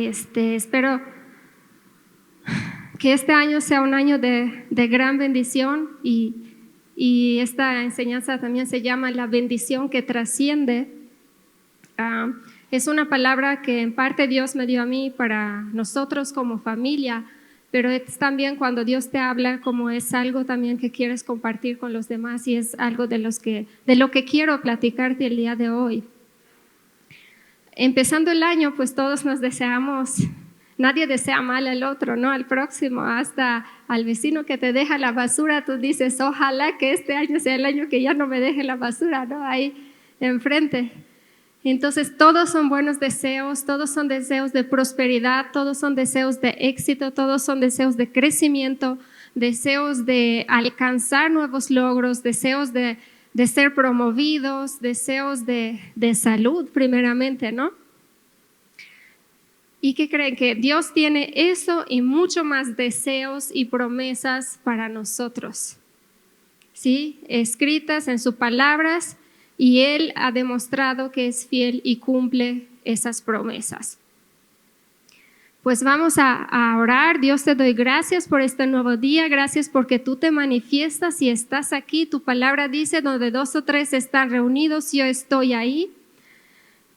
Espero que este año sea un año de gran bendición y esta enseñanza también se llama la bendición que trasciende. Es una palabra que en parte Dios me dio a mí para nosotros como familia, pero es también cuando Dios te habla como es algo también que quieres compartir con los demás y es algo de lo que quiero platicarte el día de hoy. Empezando el año, pues todos nos deseamos, nadie desea mal al otro, ¿no? Al próximo, hasta al vecino que te deja la basura, tú dices, ojalá que este año sea el año que ya no me deje la basura, ¿no? Ahí enfrente. Entonces todos son buenos deseos, todos son deseos de prosperidad, todos son deseos de éxito, todos son deseos de crecimiento, deseos de alcanzar nuevos logros, deseos de ser promovidos, deseos de salud primeramente, ¿no? ¿Y qué creen? Que Dios tiene eso y mucho más deseos y promesas para nosotros, ¿sí? Escritas en sus palabras. Y Él ha demostrado que es fiel y cumple esas promesas. Pues vamos a orar. Dios, te doy gracias por este nuevo día. Gracias porque tú te manifiestas y estás aquí. Tu palabra dice, donde 2 o 3 están reunidos, yo estoy ahí.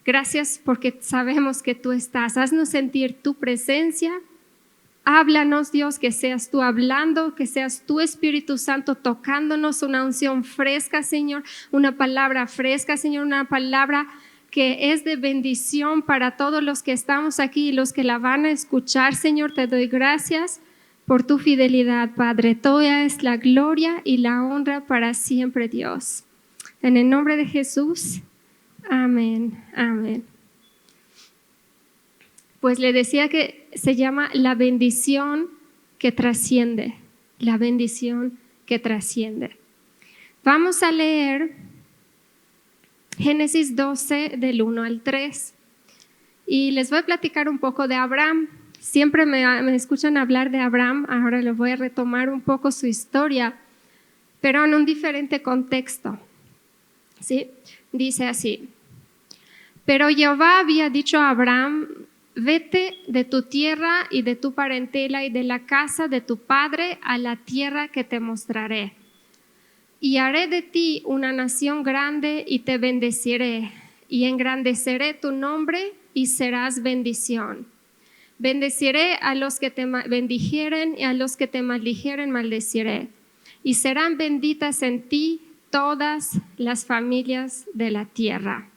Gracias porque sabemos que tú estás. Haznos sentir tu presencia. Háblanos, Dios, que seas tú hablando, que seas tu Espíritu Santo tocándonos, una unción fresca, Señor, una palabra fresca, Señor, una palabra que es de bendición para todos los que estamos aquí y los que la van a escuchar, Señor. Te doy gracias por tu fidelidad, Padre. Toda es la gloria y la honra para siempre, Dios. En el nombre de Jesús, amén, amén. Pues le decía que se llama la bendición que trasciende, la bendición que trasciende. Vamos a leer Génesis 12 del 1 al 3 y les voy a platicar un poco de Abraham. Siempre me escuchan hablar de Abraham, ahora les voy a retomar un poco su historia, pero en un diferente contexto, ¿sí? Dice así: pero Jehová había dicho a Abraham, vete de tu tierra y de tu parentela y de la casa de tu padre a la tierra que te mostraré. Y haré de ti una nación grande y te bendeciré y engrandeceré tu nombre y serás bendición. Bendeciré a los que te bendijeren y a los que te maldijeren maldeciré. Y serán benditas en ti todas las familias de la tierra.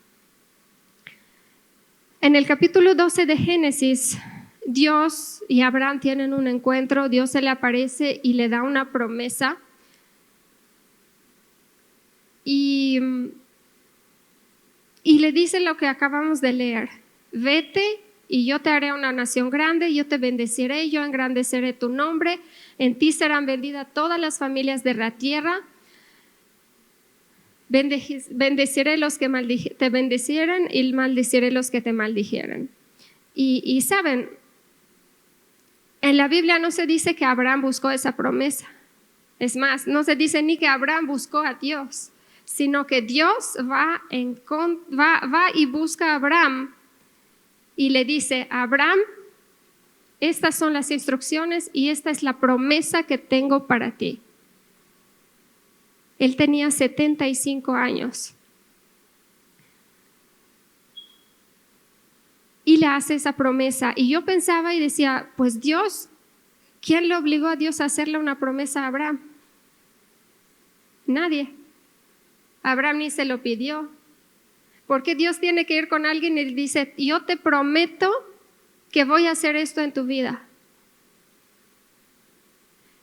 En el capítulo 12 de Génesis, Dios y Abraham tienen un encuentro, Dios se le aparece y le da una promesa. Y le dice lo que acabamos de leer: vete y yo te haré una nación grande, yo te bendeciré, yo engrandeceré tu nombre, en ti serán benditas todas las familias de la tierra. Bendeciré los que te bendecieran y maldeciré los que te maldijeren. Y saben, en la Biblia no se dice que Abraham buscó esa promesa. Es más, no se dice ni que Abraham buscó a Dios, sino que Dios va y busca a Abraham y le dice: Abraham, estas son las instrucciones y esta es la promesa que tengo para ti. Él tenía 75 años. Y le hace esa promesa. Y yo pensaba y decía, pues Dios, ¿quién le obligó a Dios a hacerle una promesa a Abraham? Nadie. Abraham ni se lo pidió. ¿Por qué Dios tiene que ir con alguien y le dice, yo te prometo que voy a hacer esto en tu vida?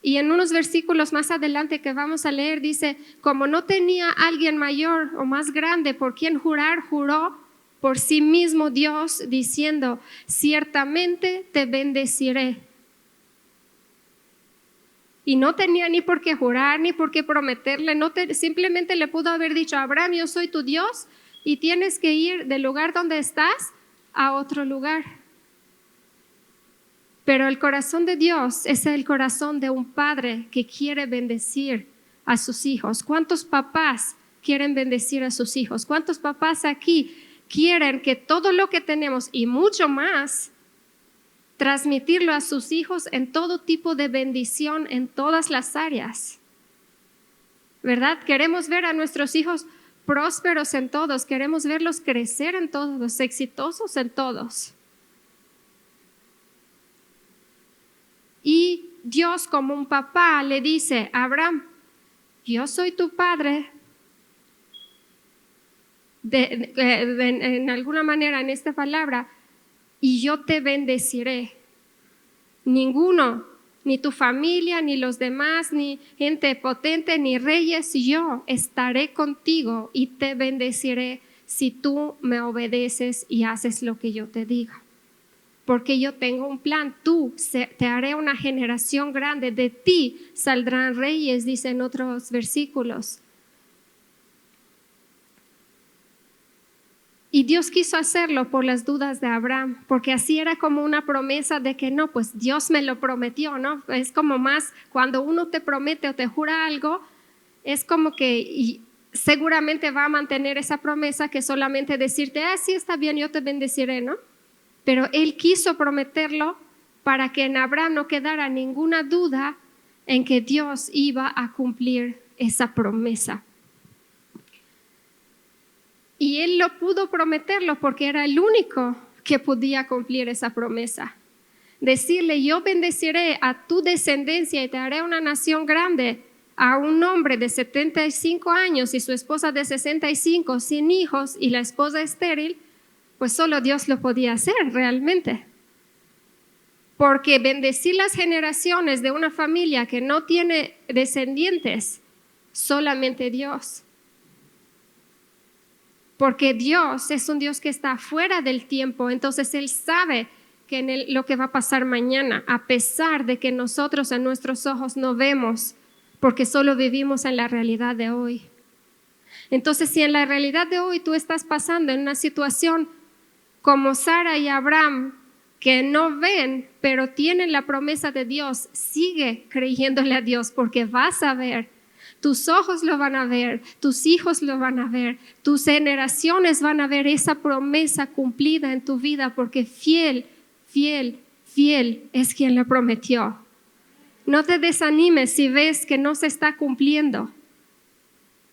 Y en unos versículos más adelante que vamos a leer dice, como no tenía alguien mayor o más grande por quien jurar, juró por sí mismo Dios diciendo, ciertamente te bendeciré. Y no tenía ni por qué jurar, ni por qué prometerle, simplemente le pudo haber dicho, Abraham, yo soy tu Dios y tienes que ir del lugar donde estás a otro lugar. Pero el corazón de Dios es el corazón de un padre que quiere bendecir a sus hijos. ¿Cuántos papás quieren bendecir a sus hijos? ¿Cuántos papás aquí quieren que todo lo que tenemos y mucho más transmitirlo a sus hijos en todo tipo de bendición en todas las áreas. ¿Verdad? Queremos ver a nuestros hijos prósperos en todos, queremos verlos crecer en todos, exitosos en todos. Y Dios, como un papá, le dice a Abraham: yo soy tu padre. En alguna manera en esta palabra, y yo te bendeciré. Ninguno, ni tu familia, ni los demás, ni gente potente, ni reyes, yo estaré contigo y te bendeciré si tú me obedeces y haces lo que yo te diga. Porque yo tengo un plan, te haré una generación grande, de ti saldrán reyes, dice en otros versículos. Y Dios quiso hacerlo por las dudas de Abraham, porque así era como una promesa de que no, pues Dios me lo prometió, ¿no? Es como más cuando uno te promete o te jura algo, es como que seguramente va a mantener esa promesa que solamente decirte, sí, está bien, yo te bendeciré, ¿no? Pero Él quiso prometerlo para que en Abraham no quedara ninguna duda en que Dios iba a cumplir esa promesa. Y Él lo pudo prometerlo porque era el único que podía cumplir esa promesa. Decirle, yo bendeciré a tu descendencia y te haré una nación grande, a un hombre de 75 años y su esposa de 65, sin hijos y la esposa estéril, pues solo Dios lo podía hacer realmente. Porque bendecir las generaciones de una familia que no tiene descendientes, solamente Dios. Porque Dios es un Dios que está fuera del tiempo, entonces Él sabe que lo que va a pasar mañana, a pesar de que nosotros en nuestros ojos no vemos, porque solo vivimos en la realidad de hoy. Entonces, si en la realidad de hoy tú estás pasando en una situación como Sara y Abraham, que no ven, pero tienen la promesa de Dios, sigue creyéndole a Dios, porque vas a ver. Tus ojos lo van a ver, tus hijos lo van a ver, tus generaciones van a ver esa promesa cumplida en tu vida, porque fiel, fiel, fiel es quien la prometió. No te desanimes si ves que no se está cumpliendo.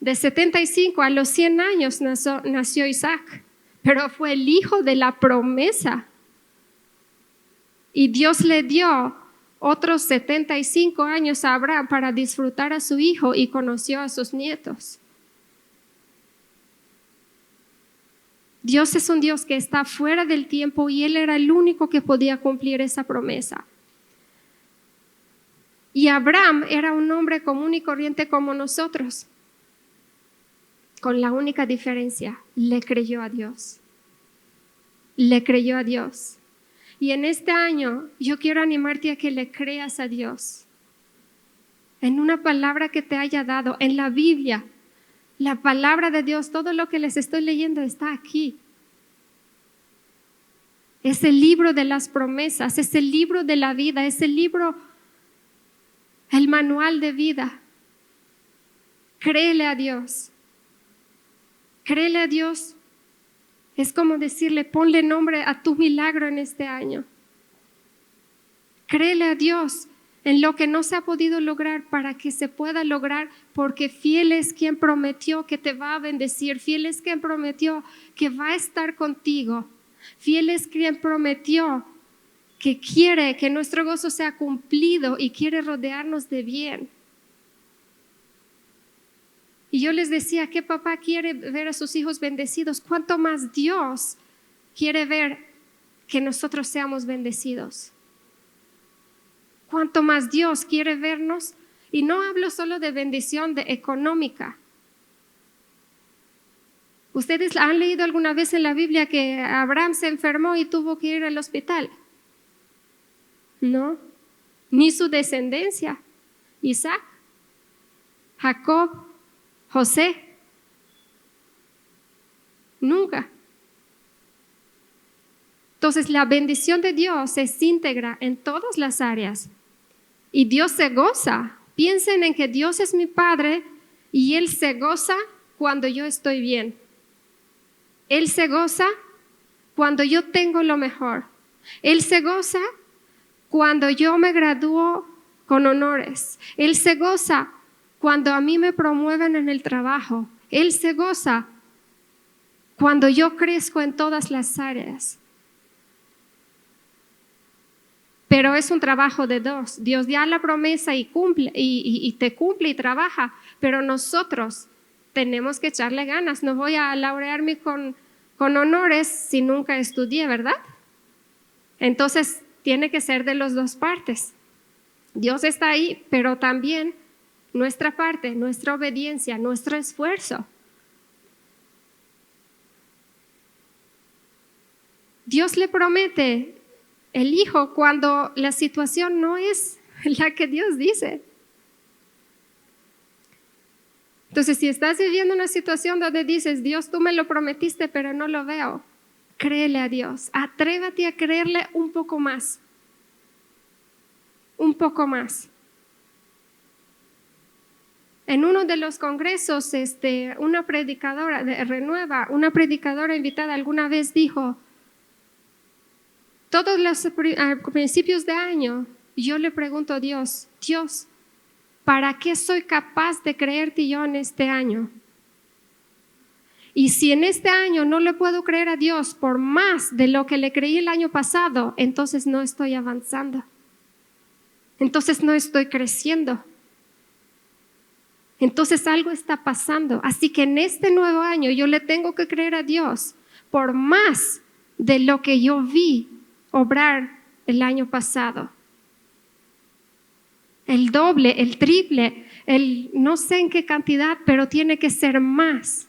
De 75 a los 100 años nació Isaac, pero fue el hijo de la promesa. Y Dios le dio otros 75 años a Abraham para disfrutar a su hijo y conoció a sus nietos. Dios es un Dios que está fuera del tiempo y Él era el único que podía cumplir esa promesa. Y Abraham era un hombre común y corriente como nosotros, con la única diferencia, le creyó a Dios. Le creyó a Dios. Y en este año yo quiero animarte a que le creas a Dios. En una palabra que te haya dado, en la Biblia, la palabra de Dios, todo lo que les estoy leyendo está aquí. Es el libro de las promesas, es el libro de la vida, es el libro, el manual de vida. Créele a Dios. Créele a Dios. Es como decirle, ponle nombre a tu milagro en este año. Créele a Dios en lo que no se ha podido lograr para que se pueda lograr, porque fiel es quien prometió que te va a bendecir, fiel es quien prometió que va a estar contigo, fiel es quien prometió que quiere que nuestro gozo sea cumplido y quiere rodearnos de bien. Y yo les decía, ¿qué papá quiere ver a sus hijos bendecidos? ¿Cuánto más Dios quiere ver que nosotros seamos bendecidos? ¿Cuánto más Dios quiere vernos? Y no hablo solo de bendición económica. ¿Ustedes han leído alguna vez en la Biblia que Abraham se enfermó y tuvo que ir al hospital? No, ni su descendencia. Isaac, Jacob, José, nunca. Entonces la bendición de Dios es íntegra en todas las áreas y Dios se goza. Piensen en que Dios es mi Padre y Él se goza cuando yo estoy bien. Él se goza cuando yo tengo lo mejor. Él se goza cuando yo me gradúo con honores. Él se goza cuando a mí me promueven en el trabajo. Él se goza cuando yo crezco en todas las áreas. Pero es un trabajo de dos. Dios da la promesa y cumple, y te cumple y trabaja, pero nosotros tenemos que echarle ganas. No voy a laurearme con honores si nunca estudié, ¿verdad? Entonces tiene que ser de las dos partes. Dios está ahí, pero también nuestra parte, nuestra obediencia, nuestro esfuerzo. Dios le promete el hijo cuando la situación no es la que Dios dice. Entonces, si estás viviendo una situación donde dices, Dios, tú me lo prometiste, pero no lo veo, créele a Dios. Atrévete a creerle un poco más. Un poco más. En uno de los congresos, una predicadora de Renueva, una predicadora invitada alguna vez dijo, todos los principios de año, yo le pregunto a Dios, ¿para qué soy capaz de creerte yo en este año? Y si en este año no le puedo creer a Dios por más de lo que le creí el año pasado, entonces no estoy avanzando. Entonces no estoy creciendo. Entonces algo está pasando. Así que en este nuevo año yo le tengo que creer a Dios por más de lo que yo vi obrar el año pasado. El doble, el triple, no sé en qué cantidad, pero tiene que ser más.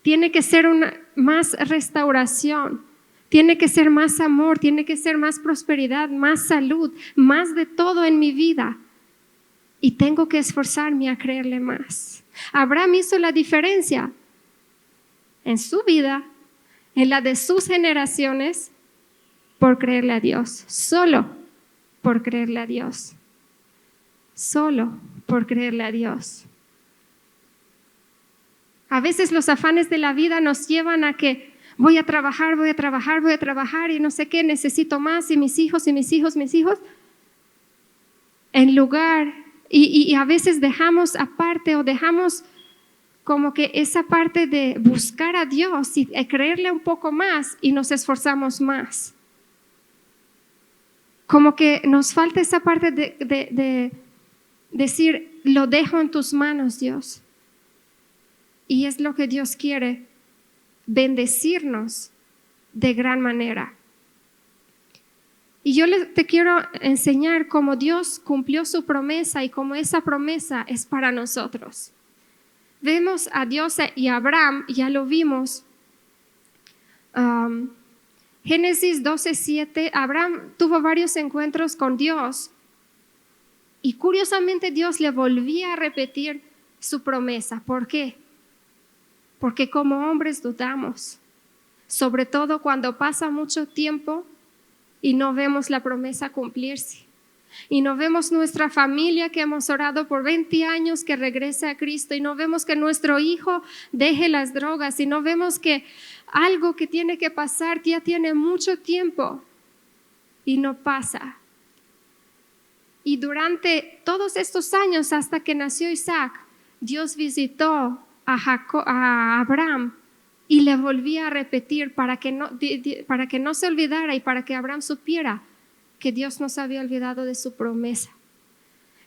Tiene que ser más restauración, tiene que ser más amor, tiene que ser más prosperidad, más salud, más de todo en mi vida. Y tengo que esforzarme a creerle más. Abraham hizo la diferencia en su vida, en la de sus generaciones, por creerle a Dios, solo por creerle a Dios, solo por creerle a Dios. A veces los afanes de la vida nos llevan a que voy a trabajar y no sé qué, necesito más y mis hijos, en lugar, y a veces dejamos aparte o dejamos como que esa parte de buscar a Dios y creerle un poco más y nos esforzamos más. Como que nos falta esa parte de decir, lo dejo en tus manos, Dios. Y es lo que Dios quiere, bendecirnos de gran manera. Y yo te quiero enseñar cómo Dios cumplió su promesa y cómo esa promesa es para nosotros. Vemos a Dios y a Abraham, ya lo vimos. Génesis 12:7, Abraham tuvo varios encuentros con Dios y curiosamente Dios le volvía a repetir su promesa. ¿Por qué? Porque como hombres dudamos, sobre todo cuando pasa mucho tiempo y no vemos la promesa cumplirse. Y no vemos nuestra familia que hemos orado por 20 años que regrese a Cristo, y no vemos que nuestro hijo deje las drogas, y no vemos que algo que tiene que pasar ya tiene mucho tiempo y no pasa. Y durante todos estos años, hasta que nació Isaac, Dios visitó a Abraham y le volvía a repetir para que no se olvidara y para que Abraham supiera que Dios no se había olvidado de su promesa.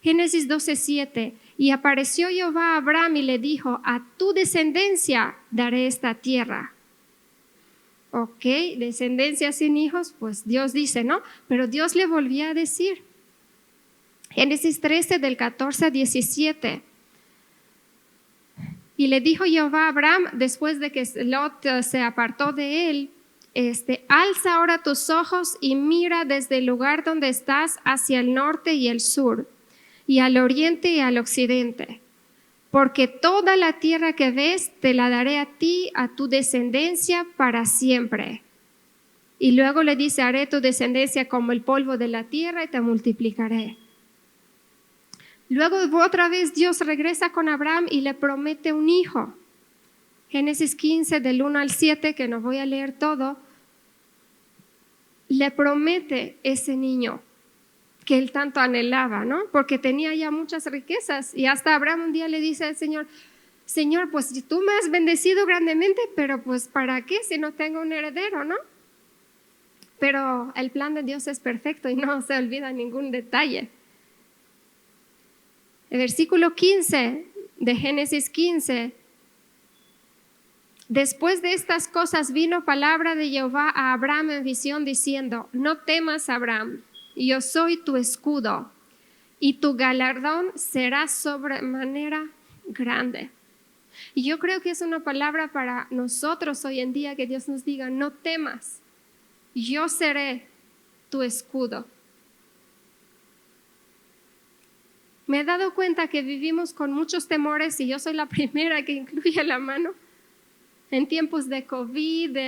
Génesis 12:7, y apareció Jehová a Abraham y le dijo, a tu descendencia daré esta tierra. Ok, descendencia sin hijos, pues Dios dice, ¿no? Pero Dios le volvía a decir. Génesis 13 del 14 a 17. Y le dijo Jehová a Abraham, después de que Lot se apartó de él, alza ahora tus ojos y mira desde el lugar donde estás hacia el norte y el sur, y al oriente y al occidente, porque toda la tierra que ves te la daré a ti, a tu descendencia para siempre. Y luego le dice, haré tu descendencia como el polvo de la tierra y te multiplicaré. Luego otra vez Dios regresa con Abraham y le promete un hijo. Génesis 15 del 1 al 7, que no voy a leer todo. le promete ese niño que él tanto anhelaba, ¿no? Porque tenía ya muchas riquezas. Y hasta Abraham un día le dice al Señor, Señor, pues tú me has bendecido grandemente, pero pues ¿para qué si no tengo un heredero, no? Pero el plan de Dios es perfecto y no se olvida ningún detalle. El versículo 15 de Génesis 15. Después de estas cosas vino palabra de Jehová a Abraham en visión diciendo, no temas, Abraham, yo soy tu escudo y tu galardón será sobremanera grande. Y yo creo que es una palabra para nosotros hoy en día que Dios nos diga, no temas, yo seré tu escudo. Me he dado cuenta que vivimos con muchos temores y yo soy la primera que incluye la mano en tiempos de COVID,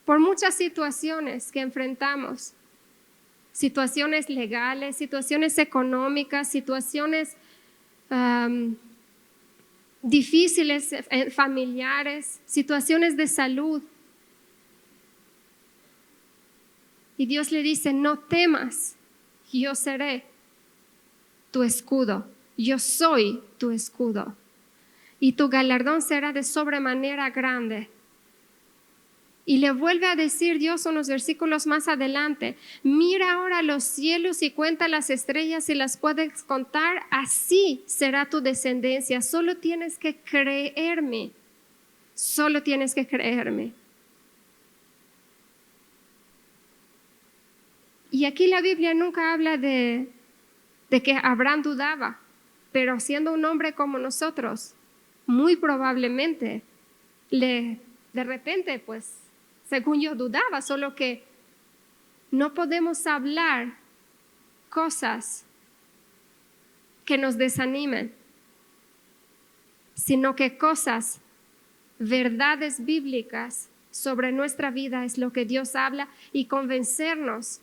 por muchas situaciones que enfrentamos. Situaciones legales, situaciones económicas, situaciones difíciles familiares, situaciones de salud. Y Dios le dice, no temas, yo seré tu escudo, yo soy tu escudo. Y tu galardón será de sobremanera grande. Y le vuelve a decir Dios unos versículos más adelante, mira ahora los cielos y cuenta las estrellas si las puedes contar, así será tu descendencia. Solo tienes que creerme, solo tienes que creerme. Y aquí la Biblia nunca habla de que Abraham dudaba, pero siendo un hombre como nosotros, muy probablemente de repente, pues, según yo dudaba, solo que no podemos hablar cosas que nos desanimen, sino que cosas, verdades bíblicas sobre nuestra vida es lo que Dios habla y convencernos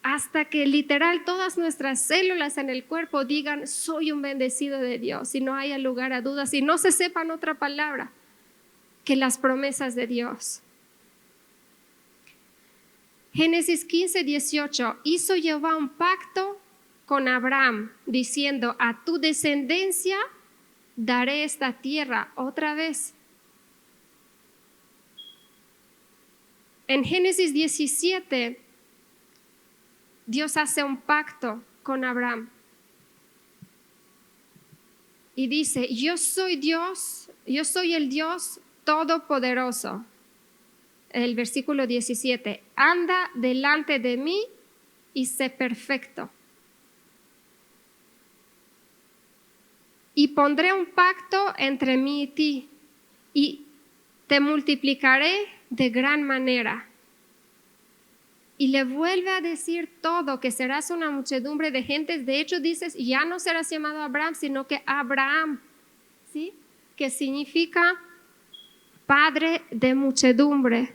hasta que literal todas nuestras células en el cuerpo digan, soy un bendecido de Dios, y no haya lugar a dudas, y no se sepan otra palabra que las promesas de Dios. Génesis 15, 18, hizo Jehová un pacto con Abraham, diciendo, a tu descendencia daré esta tierra otra vez. En Génesis 17, Dios hace un pacto con Abraham y dice, yo soy Dios, yo soy el Dios todopoderoso. El versículo 17, anda delante de mí y sé perfecto. Y pondré un pacto entre mí y ti, y te multiplicaré de gran manera. Y le vuelve a decir todo, que serás una muchedumbre de gentes. De hecho, dices, ya no serás llamado Abraham, sino que Abraham, ¿sí? Que significa padre de muchedumbre.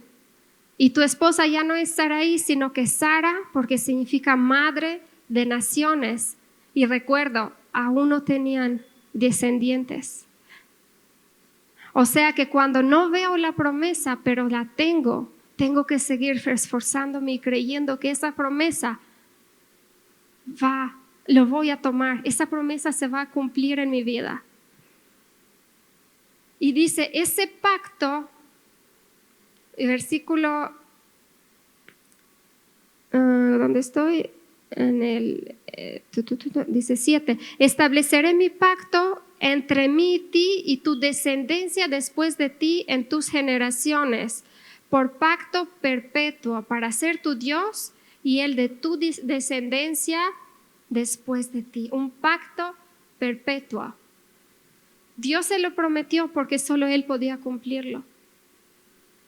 Y tu esposa ya no es Sarai, sino que Sara, porque significa madre de naciones. Y recuerdo, aún no tenían descendientes. O sea que cuando no veo la promesa, pero la tengo que seguir esforzándome y creyendo que esa promesa lo voy a tomar. Esa promesa se va a cumplir en mi vida. Y dice, ese pacto, el versículo, ¿dónde estoy? En el, dice 7, estableceré mi pacto entre mí y ti y tu descendencia después de ti en tus generaciones, por pacto perpetuo, para ser tu Dios y el de tu descendencia después de ti. Un pacto perpetuo. Dios se lo prometió porque solo Él podía cumplirlo.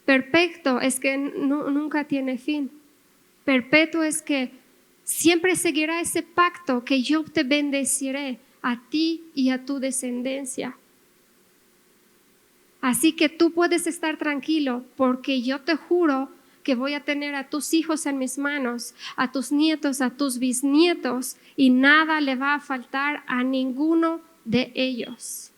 Perfecto es que nunca tiene fin. Perpetuo es que siempre seguirá ese pacto, que yo te bendeciré a ti y a tu descendencia. Así que tú puedes estar tranquilo, porque yo te juro que voy a tener a tus hijos en mis manos, a tus nietos, a tus bisnietos, y nada le va a faltar a ninguno de ellos.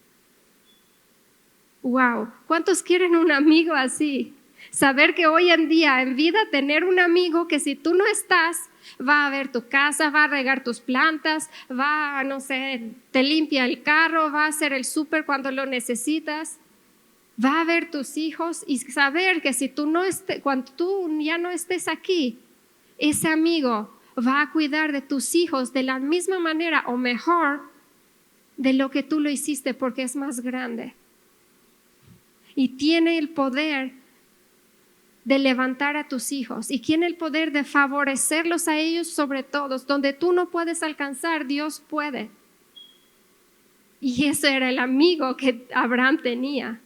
Wow, ¿cuántos quieren un amigo así? Saber que hoy en día en vida tener un amigo que si tú no estás, va a ver tu casa, va a regar tus plantas, va, no sé, te limpia el carro, va a hacer el súper cuando lo necesitas, va a ver tus hijos y saber que si tú no estés, cuando tú ya no estés aquí, ese amigo va a cuidar de tus hijos de la misma manera o mejor de lo que tú lo hiciste porque es más grande. Y tiene el poder de levantar a tus hijos y tiene el poder de favorecerlos a ellos sobre todos. Donde tú no puedes alcanzar, Dios puede. Y ese era el amigo que Abraham tenía.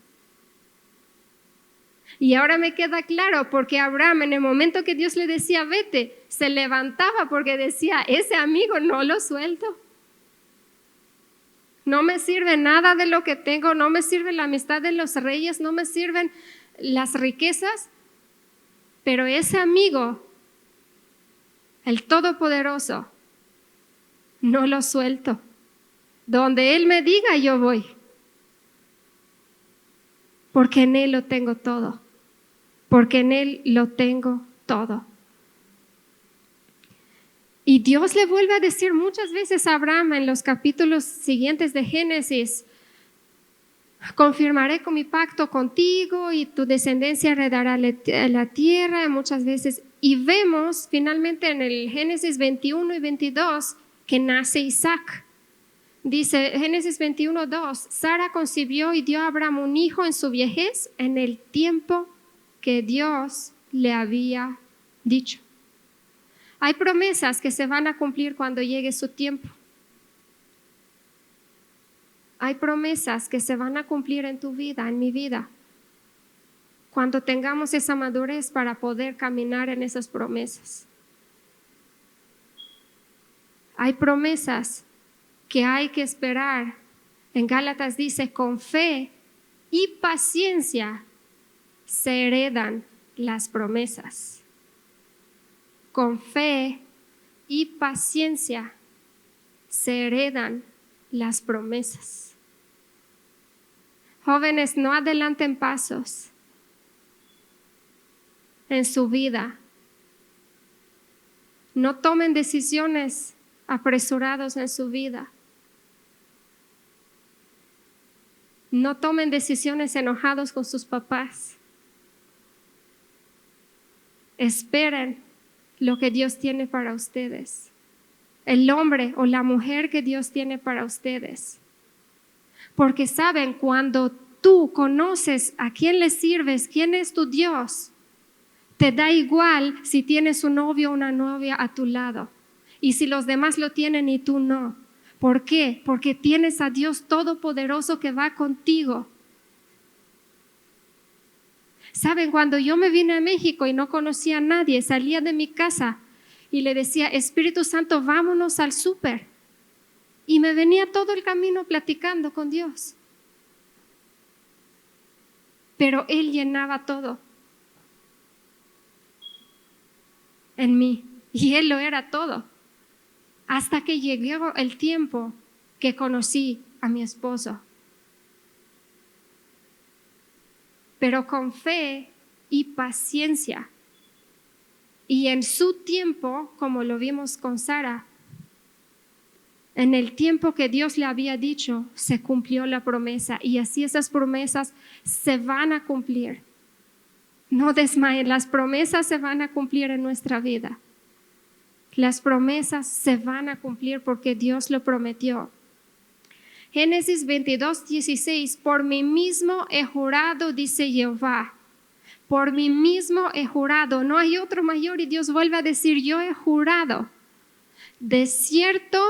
Y ahora me queda claro porque Abraham, en el momento que Dios le decía vete, se levantaba porque decía, ese amigo no lo suelto. No me sirve nada de lo que tengo, no me sirve la amistad de los reyes, no me sirven las riquezas, pero ese amigo, el Todopoderoso, no lo suelto. Donde Él me diga, yo voy. Porque en Él lo tengo todo. Porque en Él lo tengo todo. Y Dios le vuelve a decir muchas veces a Abraham en los capítulos siguientes de Génesis, confirmaré con mi pacto contigo y tu descendencia heredará la tierra, muchas veces. Y vemos finalmente en el Génesis 21 y 22 que nace Isaac. Dice Génesis 21:2, Sara concibió y dio a Abraham un hijo en su viejez en el tiempo que Dios le había dicho. Hay promesas que se van a cumplir cuando llegue su tiempo. Hay promesas que se van a cumplir en tu vida, en mi vida, cuando tengamos esa madurez para poder caminar en esas promesas. Hay promesas que hay que esperar. En Gálatas dice, con fe y paciencia se heredan las promesas. Con fe y paciencia se heredan las promesas. Jóvenes, no adelanten pasos en su vida. No tomen decisiones apresuradas en su vida. No tomen decisiones enojados con sus papás. Esperen lo que Dios tiene para ustedes. El hombre o la mujer que Dios tiene para ustedes. Porque saben, cuando tú conoces a quién le sirves, quién es tu Dios, te da igual si tienes un novio o una novia a tu lado. Y si los demás lo tienen y tú no. ¿Por qué? Porque tienes a Dios Todopoderoso que va contigo. Saben, cuando yo me vine a México y no conocía a nadie, salía de mi casa y le decía, Espíritu Santo, vámonos al súper. Y me venía todo el camino platicando con Dios. Pero Él llenaba todo en mí y Él lo era todo. Hasta que llegó el tiempo que conocí a mi esposo. Pero con fe y paciencia. Y en su tiempo, como lo vimos con Sara, en el tiempo que Dios le había dicho, se cumplió la promesa. Y así esas promesas se van a cumplir. No desmayen, las promesas se van a cumplir en nuestra vida. Las promesas se van a cumplir porque Dios lo prometió. Génesis 22:16, por mí mismo he jurado, dice Jehová. Por mí mismo he jurado, no hay otro mayor, y Dios vuelve a decir, yo he jurado. De cierto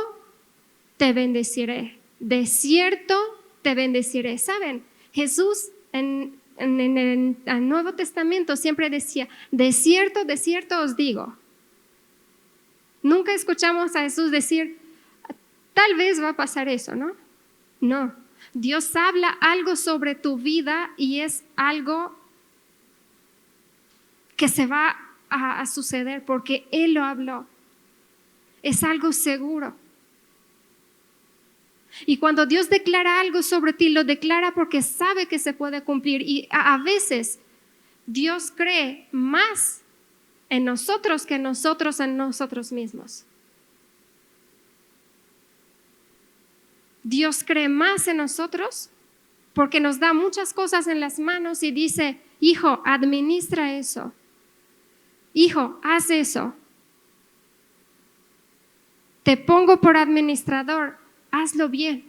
te bendeciré, de cierto te bendeciré. ¿Saben? Jesús en el Nuevo Testamento siempre decía, de cierto os digo. Nunca escuchamos a Jesús decir, tal vez va a pasar eso, ¿no? No, Dios habla algo sobre tu vida y es algo que se va a suceder porque Él lo habló. Es algo seguro. Y cuando Dios declara algo sobre ti, lo declara porque sabe que se puede cumplir. Y a veces Dios cree más en nosotros que nosotros en nosotros mismos. Dios cree más en nosotros porque nos da muchas cosas en las manos y dice, hijo, administra eso. Hijo, haz eso. Te pongo por administrador, hazlo bien.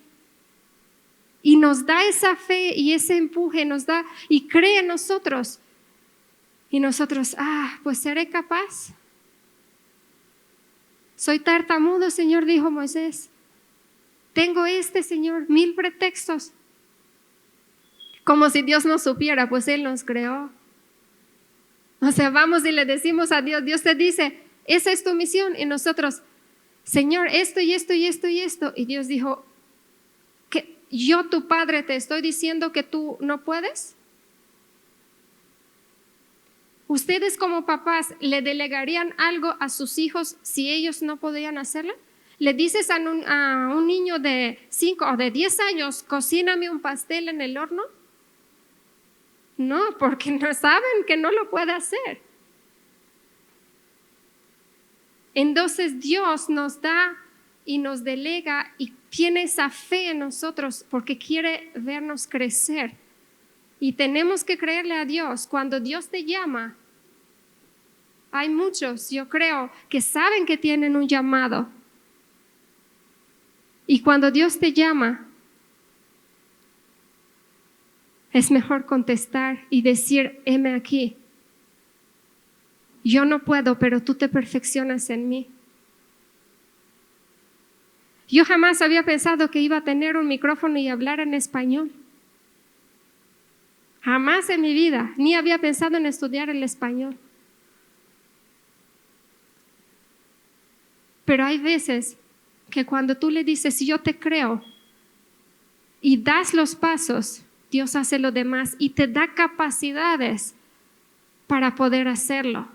Y nos da esa fe y ese empuje, nos da y cree en nosotros. Y nosotros, pues seré capaz. Soy tartamudo, Señor, dijo Moisés. Tengo Señor, 1000 pretextos. Como si Dios no supiera, pues Él nos creó. O sea, vamos y le decimos a Dios, Dios te dice, esa es tu misión. Y nosotros, Señor, esto y esto y esto y esto. Y Dios dijo, ¿que yo, tu padre, te estoy diciendo que tú no puedes? ¿Ustedes como papás le delegarían algo a sus hijos si ellos no podían hacerlo? ¿Le dices a un niño de 5 o de 10 años, cocíname un pastel en el horno? No, porque no saben que no lo puede hacer. Entonces Dios nos da y nos delega y tiene esa fe en nosotros porque quiere vernos crecer. Y tenemos que creerle a Dios. Cuando Dios te llama, hay muchos, yo creo, que saben que tienen un llamado. Y cuando Dios te llama, es mejor contestar y decir, heme aquí. Yo no puedo, pero tú te perfeccionas en mí. Yo jamás había pensado que iba a tener un micrófono y hablar en español. Jamás en mi vida, ni había pensado en estudiar el español. Pero hay veces que cuando tú le dices, yo te creo, y das los pasos, Dios hace lo demás y te da capacidades para poder hacerlo.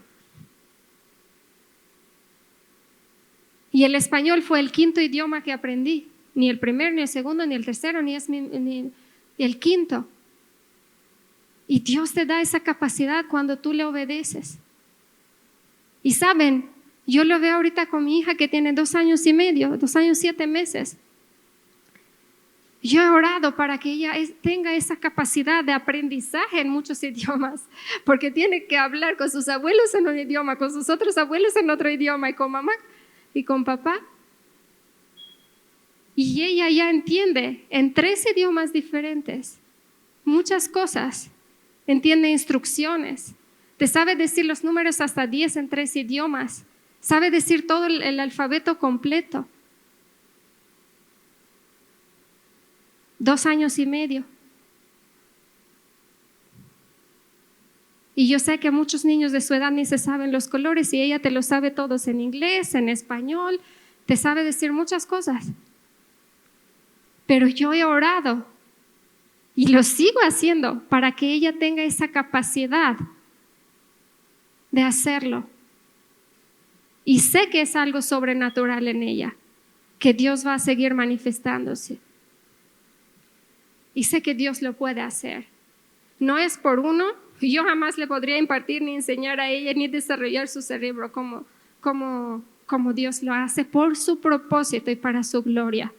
Y el español fue el 5º idioma que aprendí. Ni el primero, ni el segundo, ni el tercero, ni el 5º. Y Dios te da esa capacidad cuando tú le obedeces. Y saben, yo lo veo ahorita con mi hija que tiene 2 años y medio, 2 años 7 meses. Yo he orado para que ella tenga esa capacidad de aprendizaje en muchos idiomas, porque tiene que hablar con sus abuelos en un idioma, con sus otros abuelos en otro idioma, y con mamá y con papá. Y ella ya entiende en 3 idiomas diferentes muchas cosas, entiende instrucciones, te sabe decir los números hasta 10 en 3 idiomas, sabe decir todo el alfabeto completo. 2 años y medio. Y yo sé que muchos niños de su edad ni se saben los colores y ella te los sabe todos en inglés, en español, te sabe decir muchas cosas. Pero yo he orado y lo sigo haciendo para que ella tenga esa capacidad de hacerlo. Y sé que es algo sobrenatural en ella, que Dios va a seguir manifestándose. Y sé que Dios lo puede hacer. No es por uno, yo jamás le podría impartir ni enseñar a ella ni desarrollar su cerebro como Dios lo hace por su propósito y para su gloria.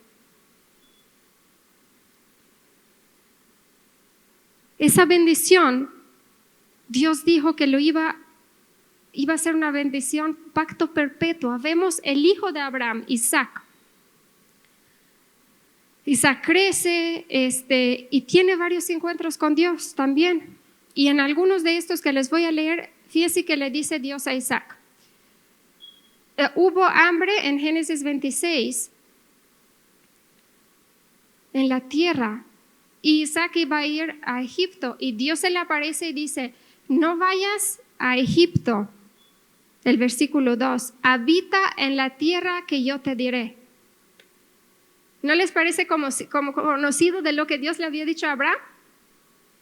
Esa bendición, Dios dijo que iba a ser una bendición, pacto perpetuo. Vemos el hijo de Abraham, Isaac. Isaac crece y tiene varios encuentros con Dios también. Y en algunos de estos que les voy a leer, fíjense que le dice Dios a Isaac. Hubo hambre en Génesis 26 en la tierra y Isaac iba a ir a Egipto y Dios se le aparece y dice, no vayas a Egipto. El versículo 2, habita en la tierra que yo te diré. ¿No les parece como conocido de lo que Dios le había dicho a Abraham?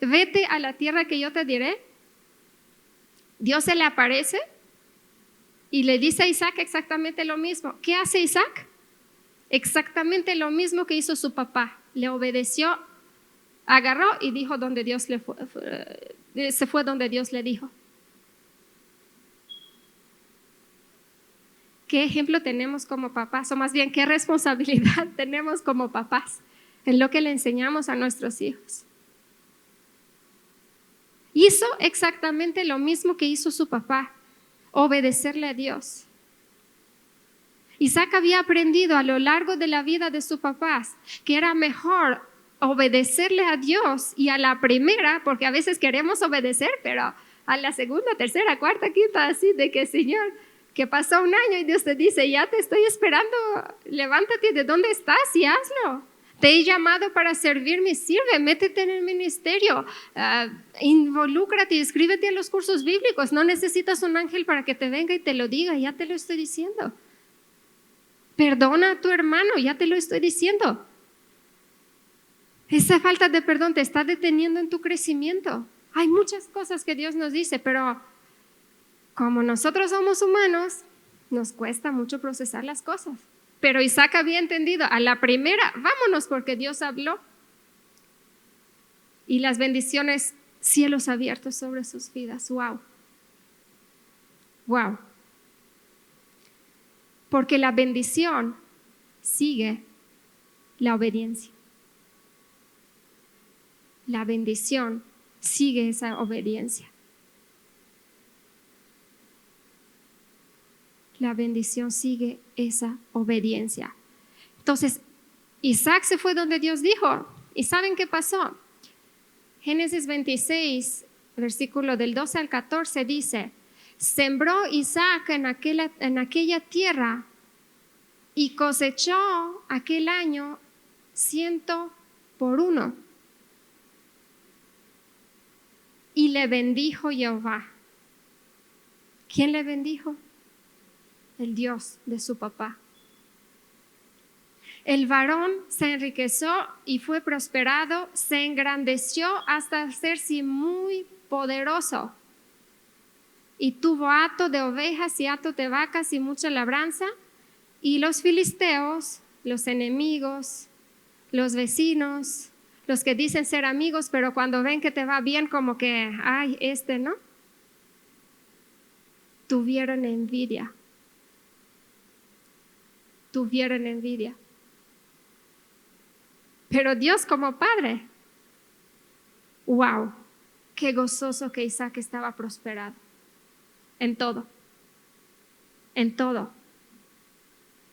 Vete a la tierra que yo te diré. Dios se le aparece y le dice a Isaac exactamente lo mismo. ¿Qué hace Isaac? Exactamente lo mismo que hizo su papá. Le obedeció, agarró y dijo donde Dios se fue donde Dios le dijo. ¿Qué ejemplo tenemos como papás? O más bien, ¿qué responsabilidad tenemos como papás en lo que le enseñamos a nuestros hijos? Hizo exactamente lo mismo que hizo su papá, obedecerle a Dios. Isaac había aprendido a lo largo de la vida de sus papás que era mejor obedecerle a Dios y a la primera, porque a veces queremos obedecer, pero a la segunda, tercera, cuarta, quinta, así de que Señor, que pasó un año y Dios te dice, ya te estoy esperando, levántate de dónde estás y hazlo. Te he llamado para servirme, sirve, métete en el ministerio, involúcrate, inscríbete en los cursos bíblicos. No necesitas un ángel para que te venga y te lo diga, ya te lo estoy diciendo. Perdona a tu hermano, ya te lo estoy diciendo. Esa falta de perdón te está deteniendo en tu crecimiento. Hay muchas cosas que Dios nos dice, pero como nosotros somos humanos, nos cuesta mucho procesar las cosas. Pero Isaac había entendido, a la primera, vámonos porque Dios habló. Y las bendiciones, cielos abiertos sobre sus vidas. Wow. Wow. Porque la bendición sigue la obediencia. La bendición sigue esa obediencia. La bendición sigue esa obediencia. Entonces, Isaac se fue donde Dios dijo. ¿Y saben qué pasó? Génesis 26, versículo del 12 al 14 dice, sembró Isaac en aquella tierra y cosechó aquel año 100 por 1. Y le bendijo Jehová. ¿Quién le bendijo? El Dios de su papá. El varón se enriqueció y fue prosperado, se engrandeció hasta hacerse muy poderoso. Y tuvo hato de ovejas y hato de vacas y mucha labranza. Y los filisteos, los enemigos, los vecinos, los que dicen ser amigos, pero cuando ven que te va bien, como que, ay, ¿no? Tuvieron envidia. Tuvieron envidia. Pero Dios como padre, wow, qué gozoso que Isaac estaba prosperado en todo, en todo.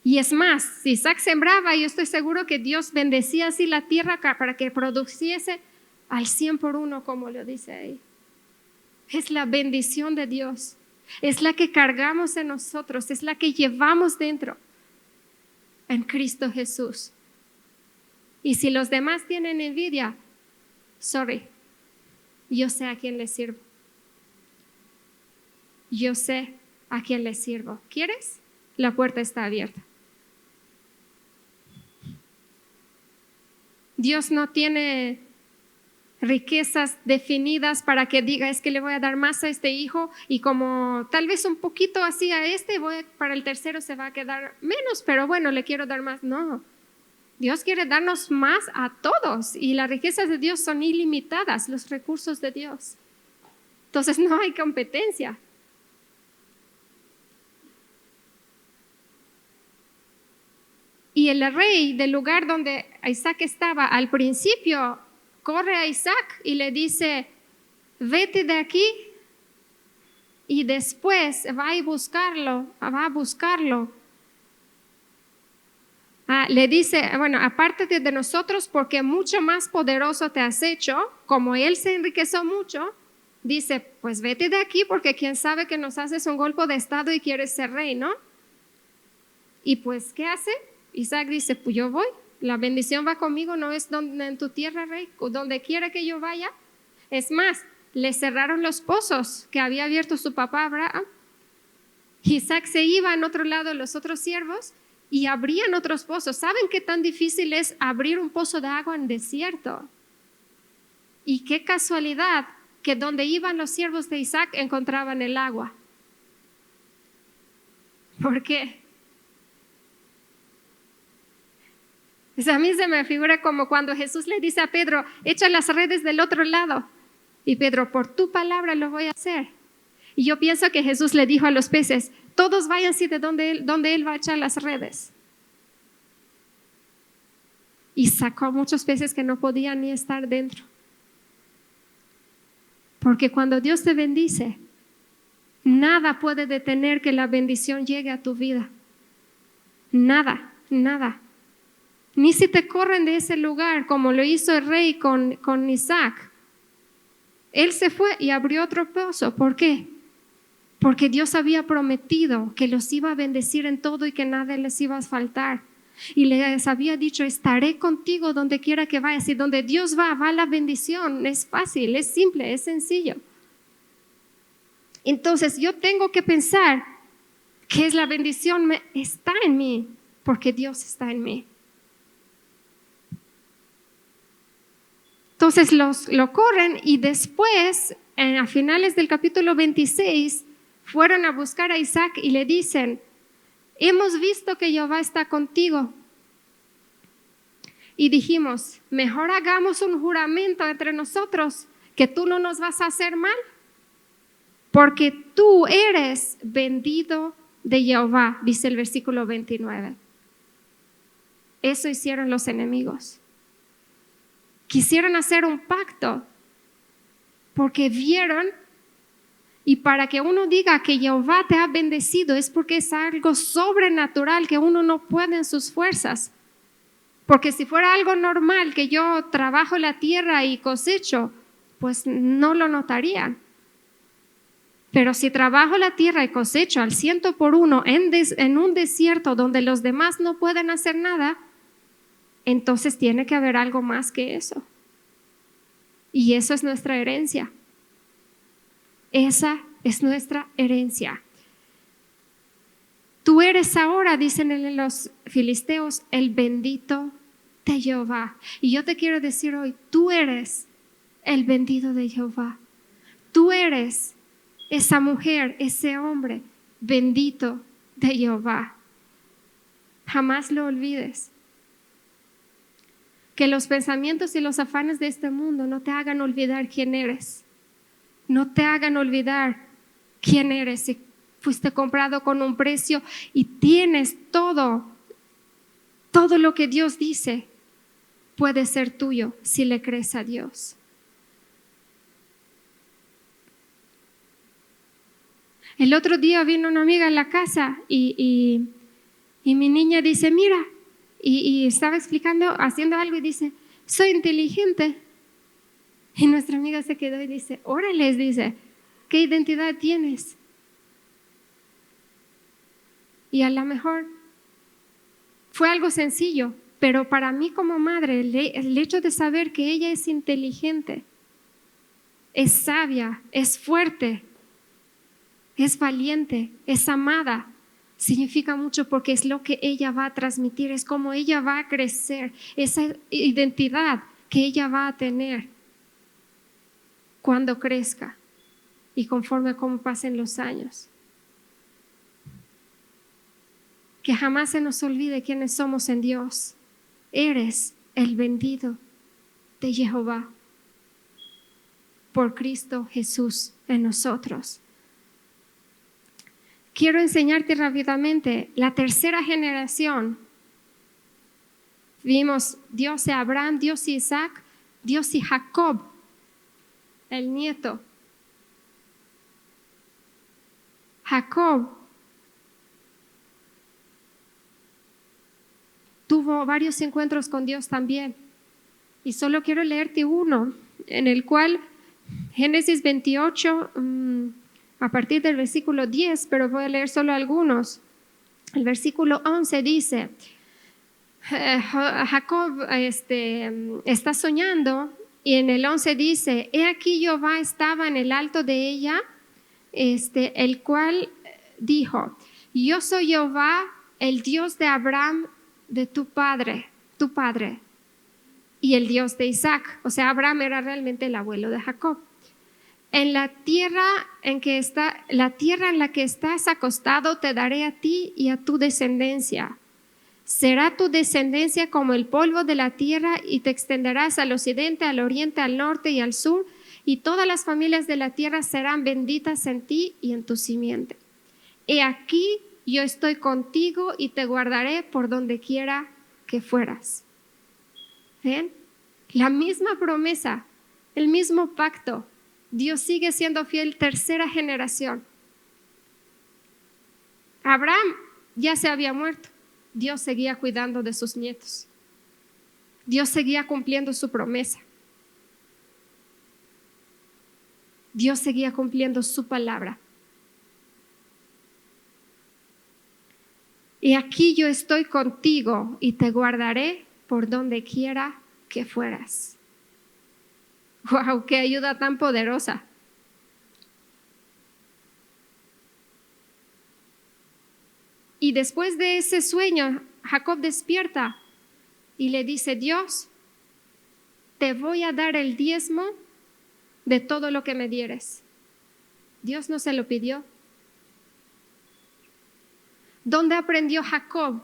Y es más, si Isaac sembraba, yo estoy seguro que Dios bendecía así la tierra para que produciese al 100 por 1, como lo dice ahí. Es la bendición de Dios, es la que cargamos en nosotros, es la que llevamos dentro en Cristo Jesús. Y si los demás tienen envidia, sorry, yo sé a quién le sirvo. Yo sé a quién le sirvo. ¿Quieres? La puerta está abierta. Dios no tiene riquezas definidas para que diga, es que le voy a dar más a este hijo y como tal vez un poquito así a este, para el tercero se va a quedar menos, pero bueno, le quiero dar más. No, Dios quiere darnos más a todos y las riquezas de Dios son ilimitadas, los recursos de Dios. Entonces no hay competencia. Y el rey del lugar donde Isaac estaba al principio corre a Isaac y le dice, vete de aquí, y después va a buscarlo. Le dice, bueno, apártate de nosotros porque mucho más poderoso te has hecho. Como él se enriqueció mucho, dice, pues vete de aquí porque quién sabe que nos haces un golpe de estado y quieres ser rey, ¿no? Y pues, ¿qué hace? Isaac dice, pues yo voy, la bendición va conmigo, no es en tu tierra, rey, donde quiera que yo vaya. Es más, le cerraron los pozos que había abierto su papá Abraham. Isaac se iba en otro lado, los otros siervos, y abrían otros pozos. ¿Saben qué tan difícil es abrir un pozo de agua en desierto? Y qué casualidad que donde iban los siervos de Isaac encontraban el agua. ¿Por qué? Pues a mí se me figura como cuando Jesús le dice a Pedro, echa las redes del otro lado. Y Pedro, por tu palabra lo voy a hacer. Y yo pienso que Jesús le dijo a los peces, todos váyanse de donde él va a echar las redes. Y sacó muchos peces que no podían ni estar dentro. Porque cuando Dios te bendice, nada puede detener que la bendición llegue a tu vida. Nada, nada. Ni si te corren de ese lugar, como lo hizo el rey con Isaac. Él se fue y abrió otro pozo. ¿Por qué? Porque Dios había prometido que los iba a bendecir en todo y que nada les iba a faltar. Y les había dicho, estaré contigo donde quiera que vayas. Y donde Dios va la bendición. Es fácil, es simple, es sencillo. Entonces yo tengo que pensar que es la bendición está en mí, porque Dios está en mí. Entonces lo corren y después, a finales del capítulo 26, fueron a buscar a Isaac y le dicen, hemos visto que Jehová está contigo. Y dijimos, mejor hagamos un juramento entre nosotros, que tú no nos vas a hacer mal, porque tú eres bendito de Jehová, dice el versículo 29. Eso hicieron los enemigos. Quisieron hacer un pacto porque vieron, y para que uno diga que Jehová te ha bendecido es porque es algo sobrenatural que uno no puede en sus fuerzas. Porque si fuera algo normal que yo trabajo la tierra y cosecho, pues no lo notarían. Pero si trabajo la tierra y cosecho al 100 por 1 en un desierto donde los demás no pueden hacer nada, entonces tiene que haber algo más que eso. Y eso es nuestra herencia. Esa es nuestra herencia. Tú eres ahora, dicen los filisteos, el bendito de Jehová. Y yo te quiero decir hoy, tú eres el bendito de Jehová. Tú eres esa mujer, ese hombre bendito de Jehová. Jamás lo olvides. Que los pensamientos y los afanes de este mundo no te hagan olvidar quién eres. No te hagan olvidar quién eres. Si fuiste comprado con un precio y tienes todo lo que Dios dice, puede ser tuyo si le crees a Dios. El otro día vino una amiga a la casa y mi niña dice, mira, y estaba explicando, haciendo algo y dice, soy inteligente. Y nuestra amiga se quedó y dice, órale, dice, ¿qué identidad tienes? Y a lo mejor fue algo sencillo, pero para mí como madre, el hecho de saber que ella es inteligente, es sabia, es fuerte, es valiente, es amada, significa mucho porque es lo que ella va a transmitir, es como ella va a crecer, esa identidad que ella va a tener cuando crezca y conforme como pasen los años. Que jamás se nos olvide quiénes somos en Dios. Eres el bendito de Jehová por Cristo Jesús en nosotros. Quiero enseñarte rápidamente la tercera generación. Vimos Dios de Abraham, Dios de Isaac, Dios de Jacob, el nieto. Jacob tuvo varios encuentros con Dios también. Y solo quiero leerte uno, en el cual Génesis 28, a partir del versículo 10, pero voy a leer solo algunos. El versículo 11 dice, Jacob está soñando y en el 11 dice, he aquí Jehová estaba en el alto de ella, el cual dijo, yo soy Jehová, el Dios de Abraham, de tu padre, y el Dios de Isaac. O sea, Abraham era realmente el abuelo de Jacob. En la tierra en la que estás acostado te daré a ti y a tu descendencia. Será tu descendencia como el polvo de la tierra y te extenderás al occidente, al oriente, al norte y al sur. y todas las familias de la tierra serán benditas en ti y en tu simiente. He aquí, yo estoy contigo y te guardaré por donde quiera que fueras. ¿Ven? La misma promesa, el mismo pacto. Dios sigue siendo fiel, tercera generación. Abraham ya se había muerto. Dios seguía cuidando de sus nietos. Dios seguía cumpliendo su promesa. Dios seguía cumpliendo su palabra. Y aquí yo estoy contigo y te guardaré por donde quiera que fueras. ¡Wow! ¡Qué ayuda tan poderosa! Y después de ese sueño, Jacob despierta y le dice: Dios, te voy a dar el diezmo de todo lo que me dieres. Dios no se lo pidió. ¿Dónde aprendió Jacob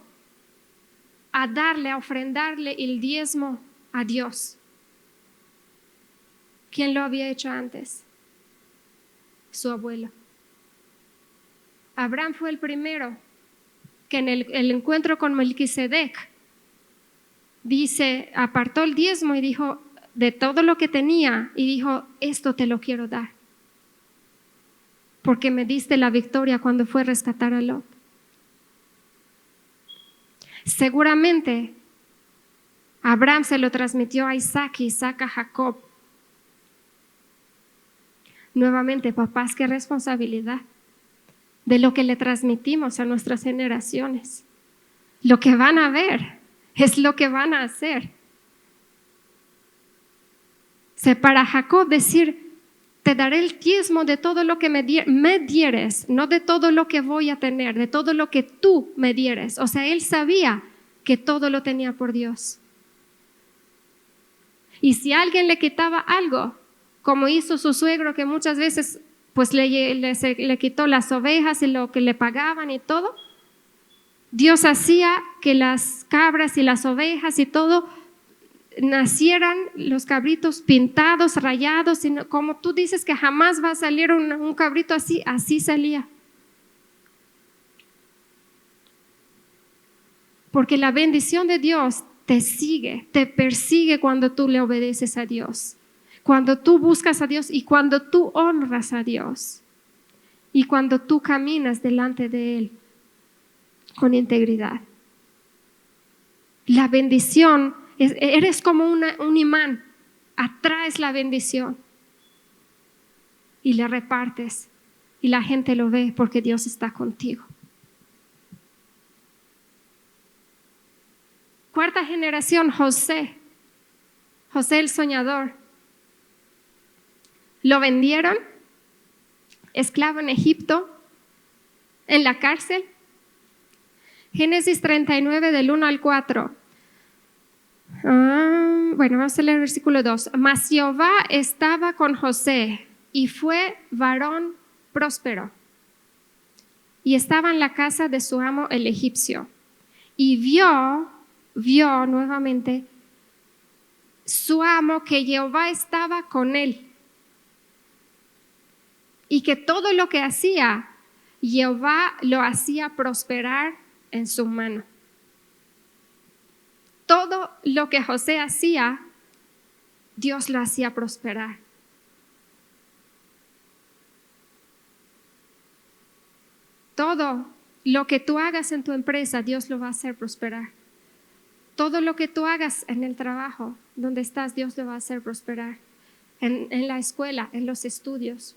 a darle, a ofrendarle el diezmo a Dios? ¿Quién lo había hecho antes? Su abuelo. Abraham fue el primero que en el encuentro con Melquisedec dice, apartó el diezmo y dijo, de todo lo que tenía, y dijo, esto te lo quiero dar, porque me diste la victoria cuando fue a rescatar a Lot. Seguramente Abraham se lo transmitió a Isaac y Isaac a Jacob. Nuevamente, papás, qué responsabilidad de lo que le transmitimos a nuestras generaciones. Lo que van a ver es lo que van a hacer. Para Jacob decir, te daré el diezmo de todo lo que me dieres, no de todo lo que voy a tener, de todo lo que tú me dieres. O sea, él sabía que todo lo tenía por Dios. Y si alguien le quitaba algo, como hizo su suegro, que muchas veces pues le quitó las ovejas y lo que le pagaban y todo, Dios hacía que las cabras y las ovejas y todo nacieran, los cabritos pintados, rayados, y no, como tú dices que jamás va a salir un cabrito así, así salía. Porque la bendición de Dios te sigue, te persigue cuando tú le obedeces a Dios, cuando tú buscas a Dios y cuando tú honras a Dios y cuando tú caminas delante de Él con integridad. La bendición, eres como un imán, atraes la bendición y la repartes y la gente lo ve porque Dios está contigo. Cuarta generación, José el soñador. Lo vendieron, esclavo en Egipto, en la cárcel. Génesis 39 del 1 al 4. Bueno, vamos a leer el versículo 2. Mas Jehová estaba con José y fue varón próspero. Y estaba en la casa de su amo el egipcio. Y vio nuevamente su amo que Jehová estaba con él. Y que todo lo que hacía, Jehová lo hacía prosperar en su mano. Todo lo que José hacía, Dios lo hacía prosperar. Todo lo que tú hagas en tu empresa, Dios lo va a hacer prosperar. Todo lo que tú hagas en el trabajo, donde estás, Dios lo va a hacer prosperar. En la escuela, en los estudios.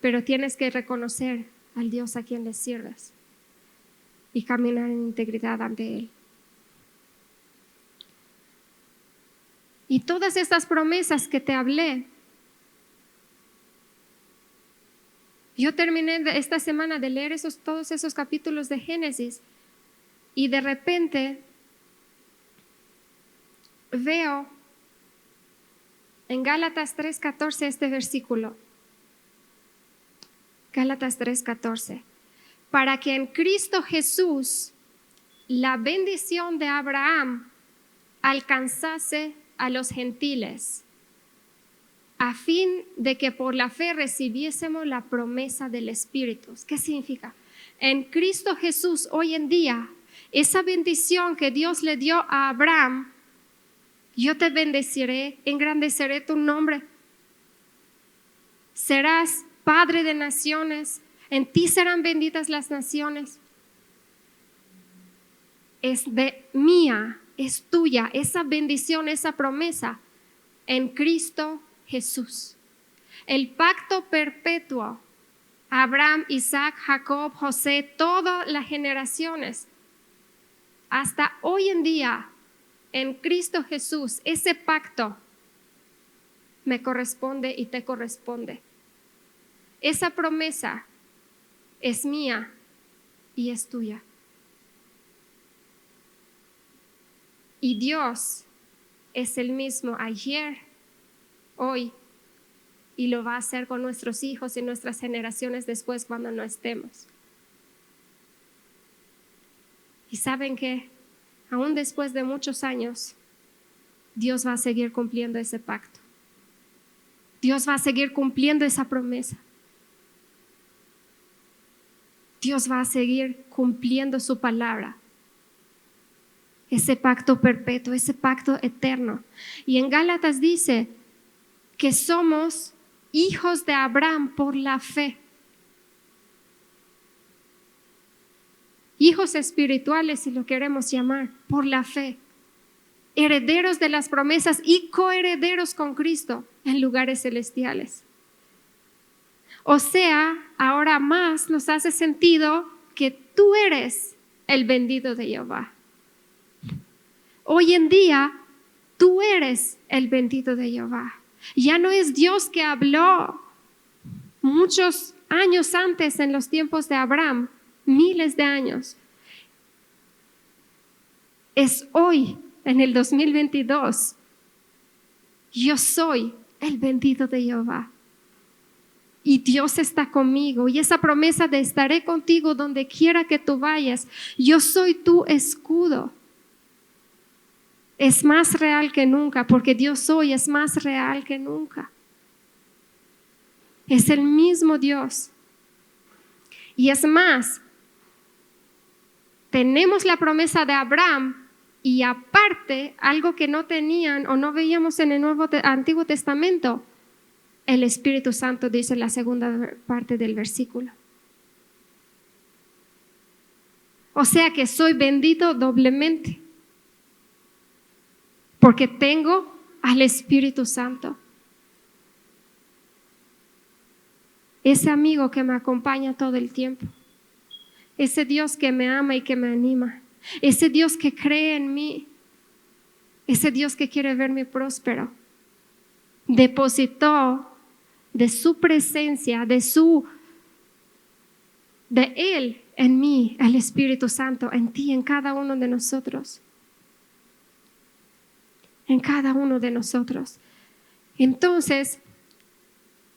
Pero tienes que reconocer al Dios a quien le sirves y caminar en integridad ante Él. Y todas estas promesas que te hablé, yo terminé esta semana de leer todos esos capítulos de Génesis y de repente veo en Gálatas 3:14 este versículo. Gálatas 3:14. Para que en Cristo Jesús la bendición de Abraham alcanzase a los gentiles, a fin de que por la fe recibiésemos la promesa del Espíritu. ¿Qué significa? En Cristo Jesús hoy en día, esa bendición que Dios le dio a Abraham, yo te bendeciré, engrandeceré tu nombre. Serás padre de naciones, en ti serán benditas las naciones. Es mía, es tuya, esa bendición, esa promesa en Cristo Jesús. El pacto perpetuo, Abraham, Isaac, Jacob, José, todas las generaciones, hasta hoy en día, en Cristo Jesús, ese pacto me corresponde y te corresponde. Esa promesa es mía y es tuya. Y Dios es el mismo ayer, hoy, y lo va a hacer con nuestros hijos y nuestras generaciones después cuando no estemos. Y saben que aún después de muchos años, Dios va a seguir cumpliendo ese pacto. Dios va a seguir cumpliendo esa promesa. Dios va a seguir cumpliendo su palabra. Ese pacto perpetuo, ese pacto eterno. Y en Gálatas dice que somos hijos de Abraham por la fe. Hijos espirituales, si lo queremos llamar, por la fe. Herederos de las promesas y coherederos con Cristo en lugares celestiales. O sea, ahora más nos hace sentido que tú eres el bendito de Jehová. Hoy en día, tú eres el bendito de Jehová. Ya no es Dios que habló muchos años antes en los tiempos de Abraham, miles de años. Es hoy, en el 2022, yo soy el bendito de Jehová. Y Dios está conmigo. Y esa promesa de estaré contigo donde quiera que tú vayas. Yo soy tu escudo. Es más real que nunca, porque Dios hoy es más real que nunca. Es el mismo Dios. Y es más, tenemos la promesa de Abraham y aparte, algo que no tenían o no veíamos en el Antiguo Testamento, el Espíritu Santo dice en la segunda parte del versículo. O sea que soy bendito doblemente. Porque tengo al Espíritu Santo. Ese amigo que me acompaña todo el tiempo. Ese Dios que me ama y que me anima. Ese Dios que cree en mí. Ese Dios que quiere verme próspero. Depositó de su presencia, de Él en mí, el Espíritu Santo, en ti, en cada uno de nosotros. En cada uno de nosotros. Entonces,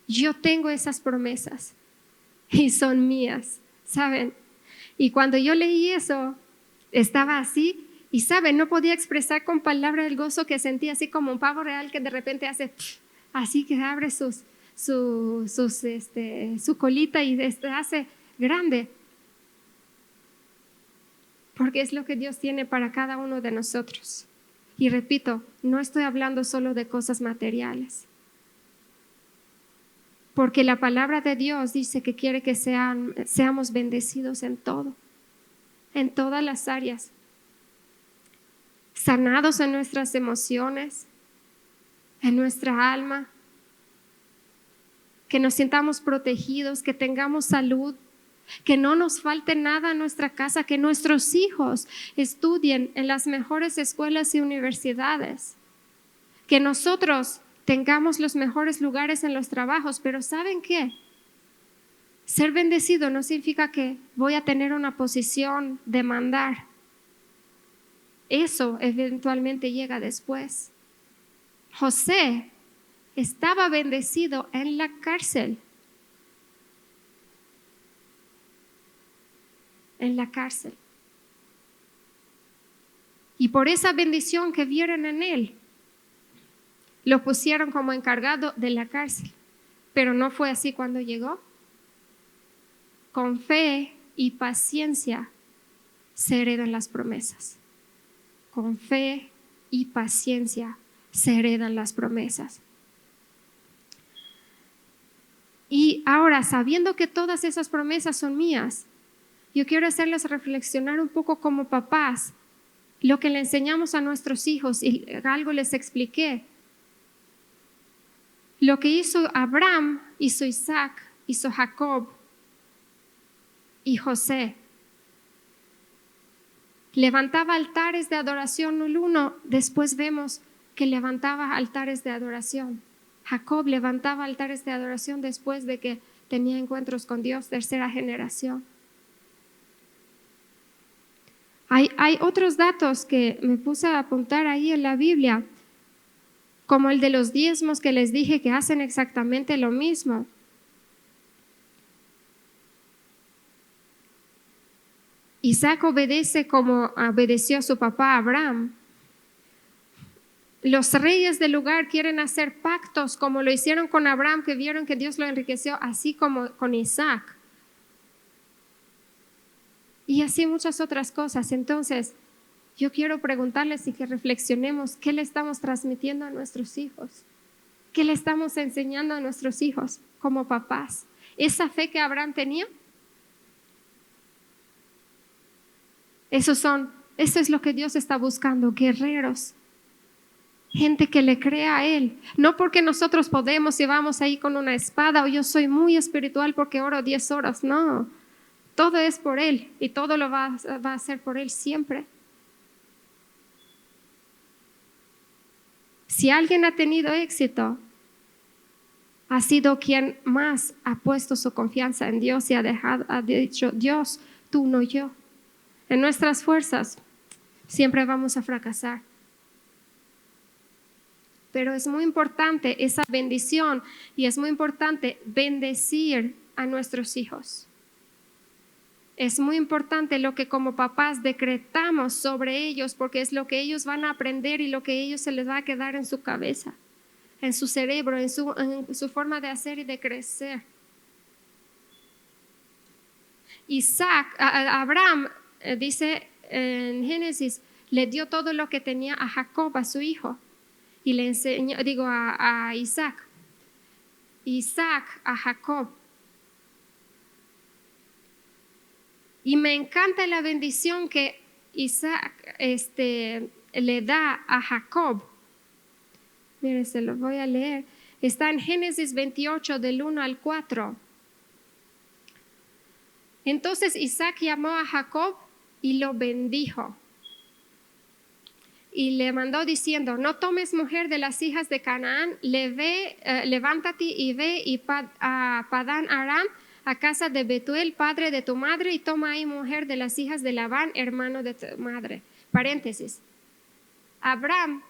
yo tengo esas promesas y son mías, ¿saben? Y cuando yo leí eso, estaba así y, ¿saben? No podía expresar con palabras el gozo que sentía, así como un pavo real que de repente hace así, que abre su colita y hace grande. Porque es lo que Dios tiene para cada uno de nosotros. Y repito, no estoy hablando solo de cosas materiales. Porque la palabra de Dios dice que quiere que seamos bendecidos en todo, en todas las áreas. Sanados en nuestras emociones, en nuestra alma. Que nos sintamos protegidos, que tengamos salud. Que no nos falte nada en nuestra casa, que nuestros hijos estudien en las mejores escuelas y universidades, que nosotros tengamos los mejores lugares en los trabajos. Pero ¿saben qué? Ser bendecido no significa que voy a tener una posición de mandar. Eso eventualmente llega después. José estaba bendecido en la cárcel. En la cárcel. Y por esa bendición que vieron en él, Lo pusieron como encargado de la cárcel, pero no fue así cuando llegó. Con fe y paciencia se heredan las promesas. Con fe y paciencia se heredan las promesas. Y ahora, sabiendo que todas esas promesas son mías, yo quiero hacerles reflexionar un poco como papás, lo que le enseñamos a nuestros hijos, y algo les expliqué. Lo que hizo Abraham, hizo Isaac, hizo Jacob y José. Levantaba altares de adoración el uno, después vemos que levantaba altares de adoración. Jacob levantaba altares de adoración después de que tenía encuentros con Dios, tercera generación. Hay otros datos que me puse a apuntar ahí en la Biblia, como el de los diezmos que les dije que hacen exactamente lo mismo. Isaac obedece como obedeció a su papá Abraham. Los reyes del lugar quieren hacer pactos como lo hicieron con Abraham, que vieron que Dios lo enriqueció, así como con Isaac. Y así muchas otras cosas. Entonces, yo quiero preguntarles y que reflexionemos, ¿qué le estamos transmitiendo a nuestros hijos? ¿Qué le estamos enseñando a nuestros hijos como papás? ¿Esa fe que Abraham tenía? Eso es lo que Dios está buscando, guerreros. Gente que le crea a Él. No porque nosotros podemos y vamos ahí con una espada o yo soy muy espiritual porque oro 10 horas. No, todo es por Él y todo lo va a hacer por Él siempre. Si alguien ha tenido éxito, ha sido quien más ha puesto su confianza en Dios y ha dicho, Dios, tú, no yo. En nuestras fuerzas siempre vamos a fracasar. Pero es muy importante esa bendición y es muy importante bendecir a nuestros hijos. Es muy importante lo que como papás decretamos sobre ellos porque es lo que ellos van a aprender y lo que ellos se les va a quedar en su cabeza, en su cerebro, en su forma de hacer y de crecer. Abraham dice en Génesis, le dio todo lo que tenía a Jacob, a su hijo. Y le enseñó, a Isaac a Jacob. Y me encanta la bendición que Isaac le da a Jacob. Miren, se lo voy a leer. Está en Génesis 28 del 1 al 4. Entonces Isaac llamó a Jacob y lo bendijo. Y le mandó diciendo, no tomes mujer de las hijas de Canaán, levántate y ve a Padán Aram, a casa de Betuel, padre de tu madre, y toma ahí mujer de las hijas de Labán, hermano de tu madre. Paréntesis. Abraham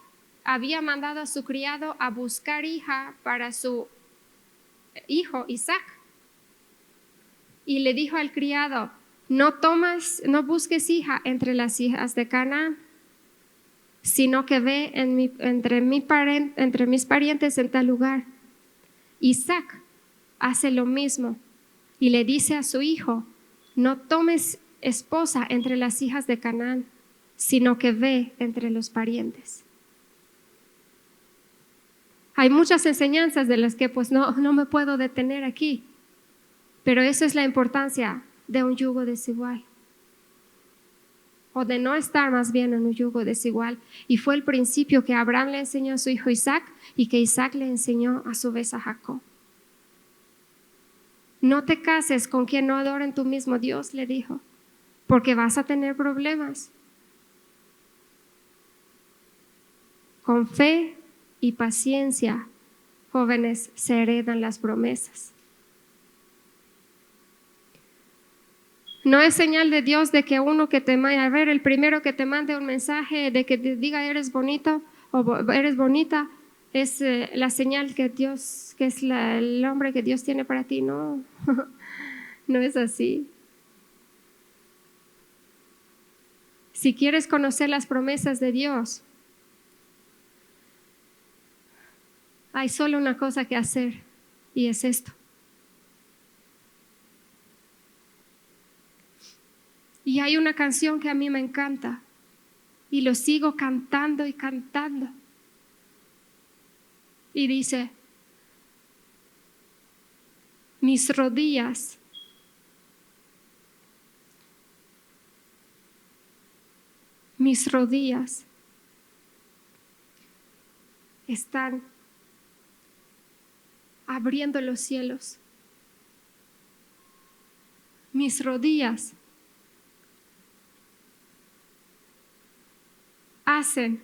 había mandado a su criado a buscar hija para su hijo Isaac. Y le dijo al criado, no busques hija entre las hijas de Canaán, sino que ve entre mis parientes en tal lugar. Isaac hace lo mismo y le dice a su hijo, no tomes esposa entre las hijas de Canaán, sino que ve entre los parientes. Hay muchas enseñanzas de las que pues no me puedo detener aquí, pero esa es la importancia de un yugo desigual. O de no estar más bien en un yugo desigual. Y fue el principio que Abraham le enseñó a su hijo Isaac y que Isaac le enseñó a su vez a Jacob. No te cases con quien no adora en tu mismo Dios, le dijo, porque vas a tener problemas. Con fe y paciencia, jóvenes, se heredan las promesas. No es señal de Dios de que uno que te mande, el primero que te mande un mensaje de que te diga eres bonito o eres bonita, es la señal que Dios, que es el hombre que Dios tiene para ti. No, no es así. Si quieres conocer las promesas de Dios, hay solo una cosa que hacer y es esto. Y hay una canción que a mí me encanta y lo sigo cantando y cantando. Y dice, mis rodillas están abriendo los cielos. Mis rodillas hacen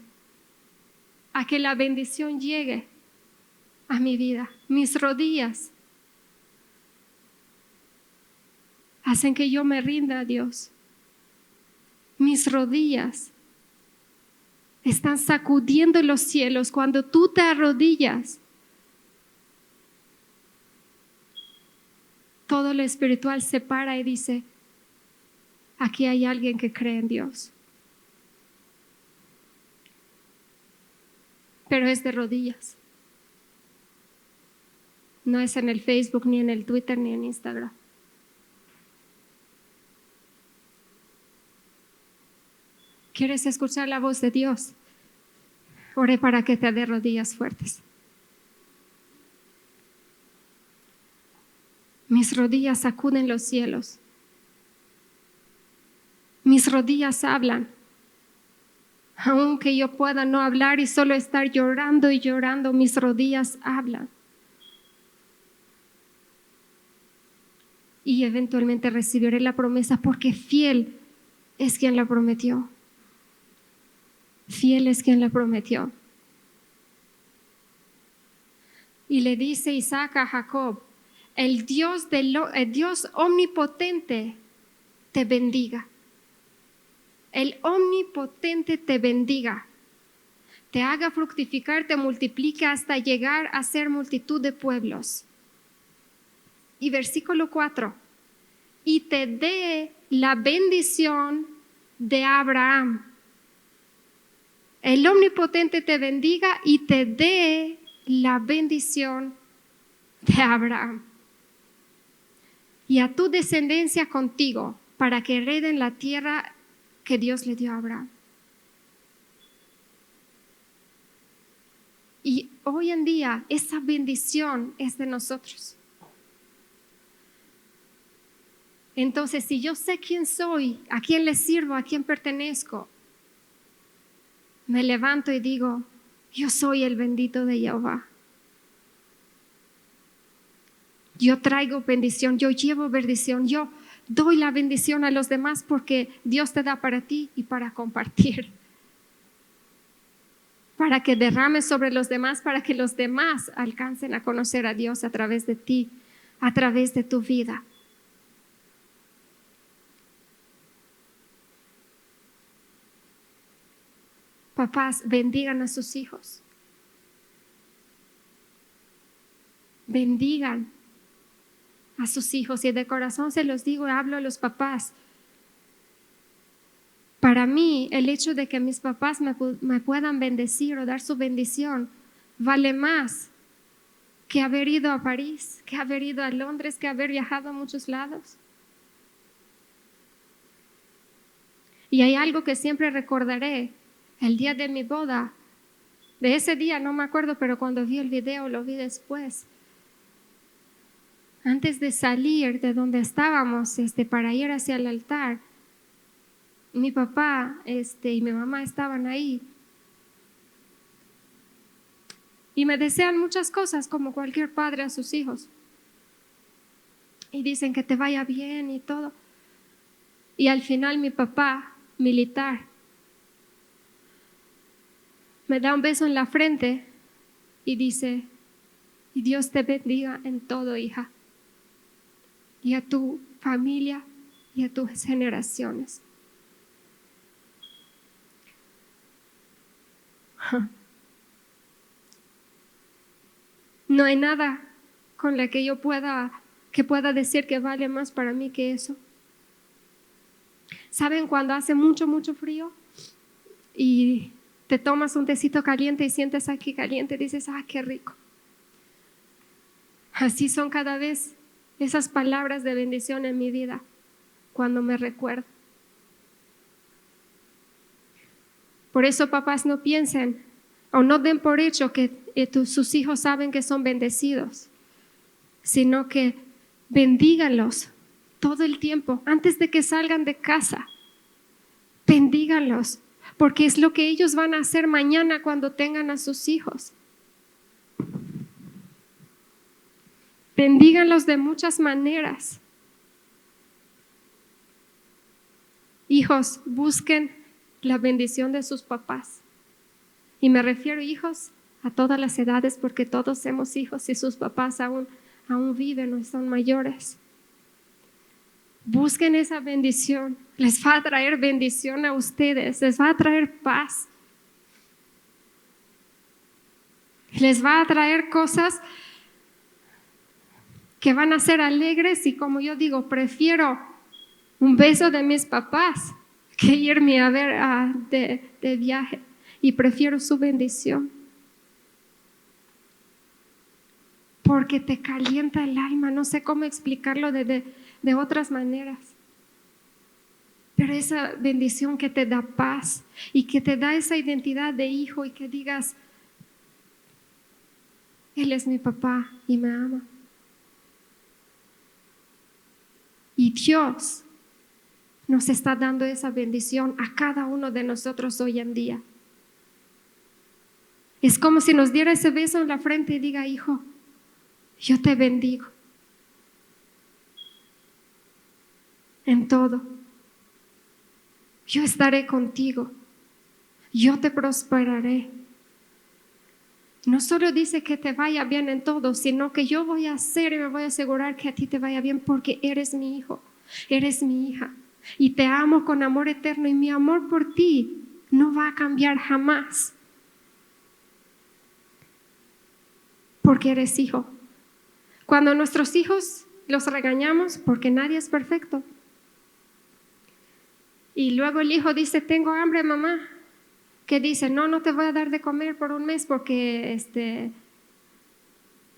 a que la bendición llegue a mi vida. Mis rodillas hacen que yo me rinda a Dios. Mis rodillas están sacudiendo los cielos. Cuando tú te arrodillas, todo lo espiritual se para y dice, aquí hay alguien que cree en Dios. Pero es de rodillas. No es en el Facebook, ni en el Twitter, ni en Instagram. ¿Quieres escuchar la voz de Dios? Ore para que te dé rodillas fuertes. Mis rodillas sacuden los cielos. Mis rodillas hablan. Aunque yo pueda no hablar y solo estar llorando y llorando, mis rodillas hablan. Y eventualmente recibiré la promesa porque fiel es quien la prometió. Fiel es quien la prometió. Y le dice Isaac a Jacob, el Dios omnipotente te bendiga. El omnipotente te bendiga, te haga fructificar, te multiplique hasta llegar a ser multitud de pueblos. Y versículo 4, y te dé la bendición de Abraham. El omnipotente te bendiga y te dé la bendición de Abraham. Y a tu descendencia contigo, para que hereden la tierra que Dios le dio a Abraham. Y hoy en día esa bendición es de nosotros. Entonces, si yo sé quién soy, a quién le sirvo, a quién pertenezco, me levanto y digo, yo soy el bendito de Jehová. Yo traigo bendición, yo llevo bendición, yo doy la bendición a los demás porque Dios te da para ti y para compartir. Para que derrames sobre los demás, para que los demás alcancen a conocer a Dios a través de ti, a través de tu vida. Papás, bendigan a sus hijos. Bendigan a sus hijos. Y de corazón se los digo, hablo a los papás. Para mí, el hecho de que mis papás me puedan bendecir o dar su bendición vale más que haber ido a París, que haber ido a Londres, que haber viajado a muchos lados. Y hay algo que siempre recordaré. El día de mi boda, de ese día no me acuerdo, pero cuando vi el video, lo vi después. Antes de salir de donde estábamos para ir hacia el altar, mi papá y mi mamá estaban ahí. Y me desean muchas cosas como cualquier padre a sus hijos. Y dicen que te vaya bien y todo. Y al final mi papá, militar, me da un beso en la frente y dice, y Dios te bendiga en todo, hija, y a tu familia y a tus generaciones. No hay nada con la que yo pueda decir que vale más para mí que eso. ¿Saben cuando hace mucho, mucho frío y te tomas un tecito caliente y sientes aquí caliente, dices, qué rico? Así son cada vez esas palabras de bendición en mi vida cuando me recuerdo. Por eso, papás, no piensen o no den por hecho que sus hijos saben que son bendecidos, sino que bendíganlos todo el tiempo antes de que salgan de casa. Bendíganlos, porque es lo que ellos van a hacer mañana cuando tengan a sus hijos. Bendíganlos de muchas maneras. Hijos, busquen la bendición de sus papás. Y me refiero, hijos, a todas las edades, porque todos somos hijos y sus papás aún viven o son mayores. Busquen esa bendición. Les va a traer bendición a ustedes. Les va a traer paz. Les va a traer cosas que van a ser alegres y, como yo digo, prefiero un beso de mis papás que irme a ver de viaje, y prefiero su bendición porque te calienta el alma. No sé cómo explicarlo de otras maneras, pero esa bendición que te da paz y que te da esa identidad de hijo y que digas, Él es mi papá y me ama. Y Dios nos está dando esa bendición a cada uno de nosotros hoy en día. Es como si nos diera ese beso en la frente y diga, hijo, yo te bendigo en todo. Yo estaré contigo. Yo te prosperaré. No solo dice que te vaya bien en todo, sino que yo voy a hacer y me voy a asegurar que a ti te vaya bien porque eres mi hijo, eres mi hija. Y te amo con amor eterno y mi amor por ti no va a cambiar jamás. Porque eres hijo. Cuando nuestros hijos los regañamos, porque nadie es perfecto, y luego el hijo dice, tengo hambre, mamá, que dice, no te voy a dar de comer por un mes porque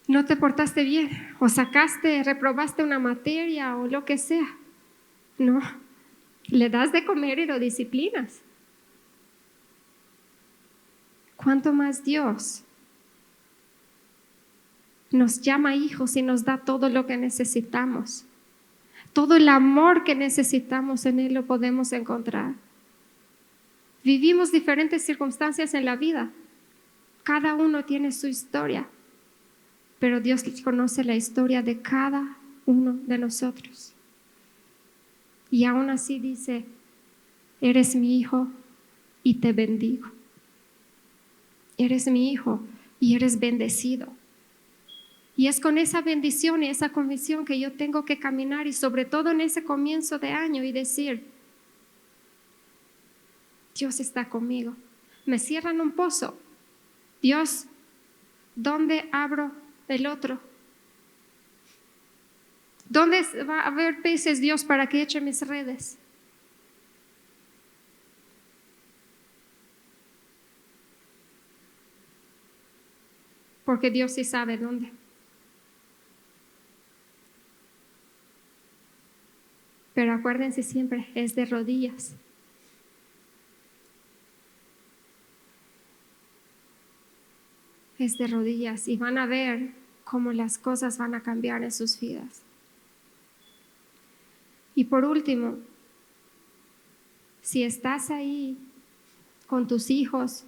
no te portaste bien, o reprobaste una materia o lo que sea. No, le das de comer y lo disciplinas. ¿Cuánto más Dios nos llama hijos y nos da todo lo que necesitamos? Todo el amor que necesitamos en Él lo podemos encontrar. Vivimos diferentes circunstancias en la vida. Cada uno tiene su historia, pero Dios conoce la historia de cada uno de nosotros. Y aún así dice, eres mi hijo y te bendigo. Eres mi hijo y eres bendecido. Y es con esa bendición y esa convicción que yo tengo que caminar, y sobre todo en ese comienzo de año, y decir, Dios está conmigo. Me cierran un pozo. Dios, ¿dónde abro el otro? ¿Dónde va a haber peces, Dios, para que eche mis redes? Porque Dios sí sabe dónde. Pero acuérdense siempre, es de rodillas. Es de rodillas, y van a ver cómo las cosas van a cambiar en sus vidas. Y por último, si estás ahí con tus hijos,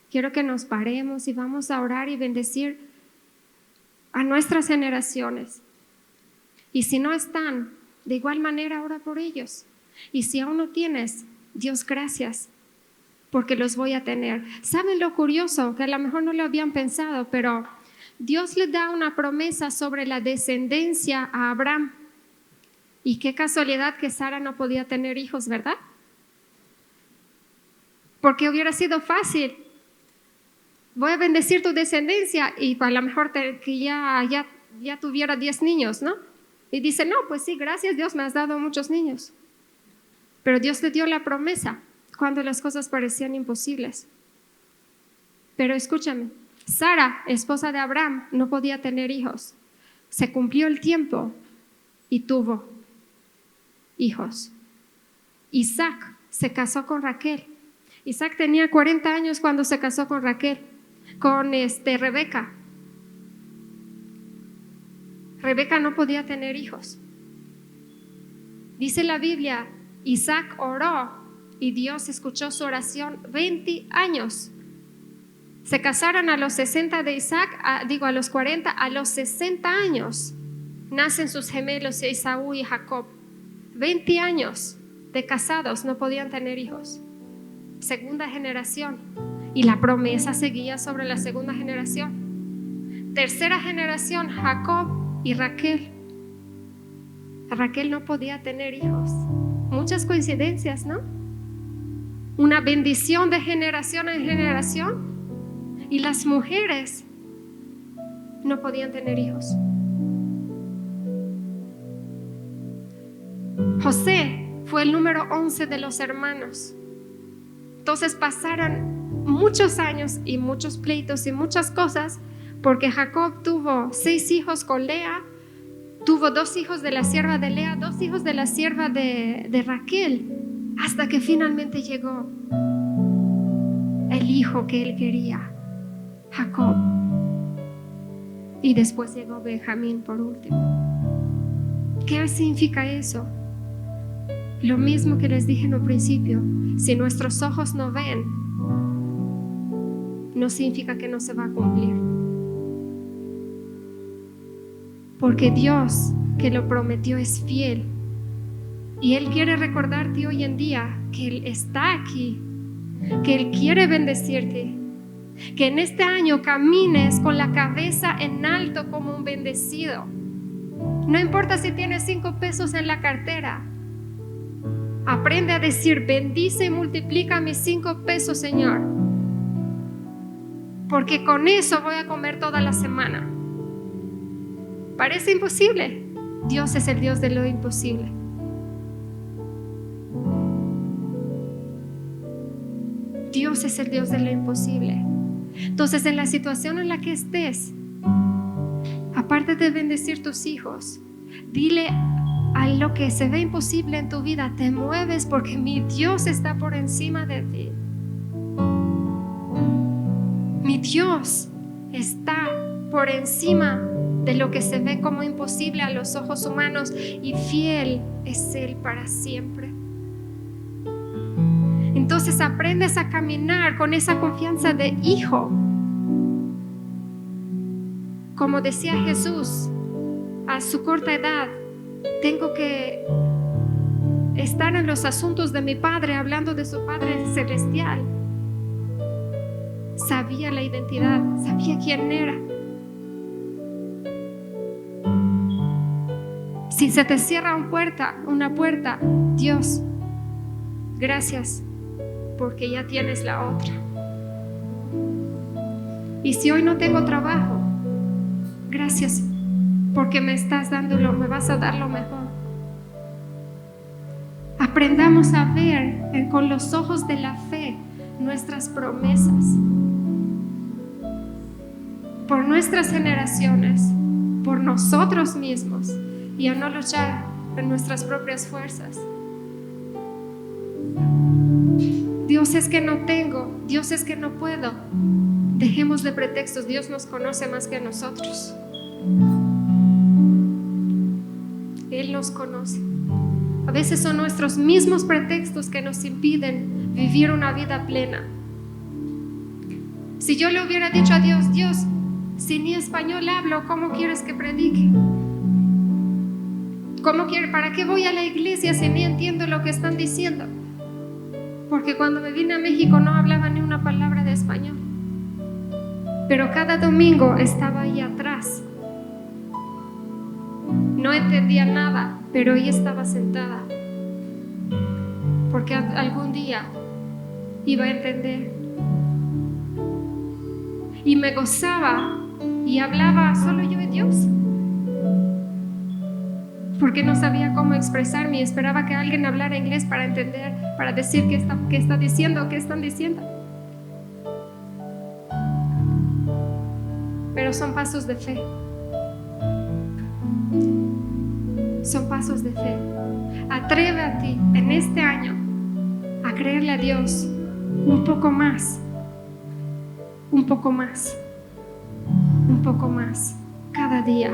quiero que nos paremos y vamos a orar y bendecir a nuestras generaciones. Y si no están, de igual manera ora por ellos. Y si aún no tienes, Dios, gracias, porque los voy a tener. ¿Saben lo curioso? Que a lo mejor no lo habían pensado, pero Dios le da una promesa sobre la descendencia a Abraham. Y qué casualidad que Sara no podía tener hijos, ¿verdad? Porque hubiera sido fácil. Voy a bendecir tu descendencia y a lo mejor que ya tuviera 10 niños, ¿no? Y dice, no, pues sí, gracias Dios, me has dado muchos niños. Pero Dios le dio la promesa cuando las cosas parecían imposibles. Pero escúchame, Sara, esposa de Abraham, no podía tener hijos. Se cumplió el tiempo y tuvo hijos. Isaac se casó con Raquel. Isaac tenía 40 años cuando se casó con Raquel, con Rebeca. Rebeca no podía tener hijos. Dice la Biblia, Isaac oró y Dios escuchó su oración 20 años. Se casaron a los 60 de Isaac, a los 40, a los 60 años nacen sus gemelos Esaú y Jacob. 20 años de casados, no podían tener hijos. Segunda generación, y la promesa seguía sobre la segunda generación. Tercera generación, Jacob y Raquel. Raquel no podía tener hijos. Muchas coincidencias, ¿no? Una bendición de generación en generación. Y las mujeres no podían tener hijos. José fue el número 11 de los hermanos. Entonces pasaron muchos años y muchos pleitos y muchas cosas, porque Jacob tuvo 6 hijos con Lea, tuvo 2 hijos de la sierva de Lea, 2 hijos de la sierva de Raquel, hasta que finalmente llegó el hijo que él quería, Jacob. Y después llegó Benjamín por último. ¿Qué significa eso? Lo mismo que les dije en un principio, si nuestros ojos no ven, no significa que no se va a cumplir. Porque Dios que lo prometió es fiel. Y Él quiere recordarte hoy en día que Él está aquí, que Él quiere bendecirte, que en este año camines con la cabeza en alto como un bendecido. No importa si tienes 5 pesos en la cartera. Aprende a decir: bendice y multiplica mis 5 pesos, Señor, porque con eso voy a comer toda la semana. Parece imposible. Dios es el Dios de lo imposible. Dios es el Dios de lo imposible. Entonces, en la situación en la que estés, aparte de bendecir tus hijos, dile a lo que se ve imposible en tu vida: te mueves porque mi Dios está por encima de ti. Mi Dios está por encima de lo que se ve como imposible a los ojos humanos, y fiel es Él para siempre. Entonces aprendes a caminar con esa confianza de hijo. Como decía Jesús a su corta edad: tengo que estar en los asuntos de mi Padre, hablando de su Padre celestial. Sabía la identidad, sabía quién era. Si se te cierra una puerta, Dios, gracias, porque ya tienes la otra. Y si hoy no tengo trabajo, gracias, porque me vas a dar lo mejor. Aprendamos a ver con los ojos de la fe nuestras promesas por nuestras generaciones, por nosotros mismos, y a no luchar en nuestras propias fuerzas. Dios, es que no tengo, Dios, es que no puedo. Dejemos de pretextos. Dios nos conoce más que nosotros. Él nos conoce. A veces son nuestros mismos pretextos que nos impiden vivir una vida plena. Si yo le hubiera dicho a Dios: Dios, si ni español hablo, ¿cómo quieres que predique? ¿Para qué voy a la iglesia si ni entiendo lo que están diciendo? Porque cuando me vine a México no hablaba ni una palabra de español. Pero cada domingo estaba ahí atrás. No entendía nada, pero ahí estaba sentada. Porque algún día iba a entender. Y me gozaba y hablaba solo yo y Dios. Porque no sabía cómo expresarme y esperaba que alguien hablara inglés para entender, para decir qué están diciendo. pero son pasos de fe. Son pasos de fe. Atreve a ti en este año a creerle a Dios un poco más, un poco más, un poco más cada día.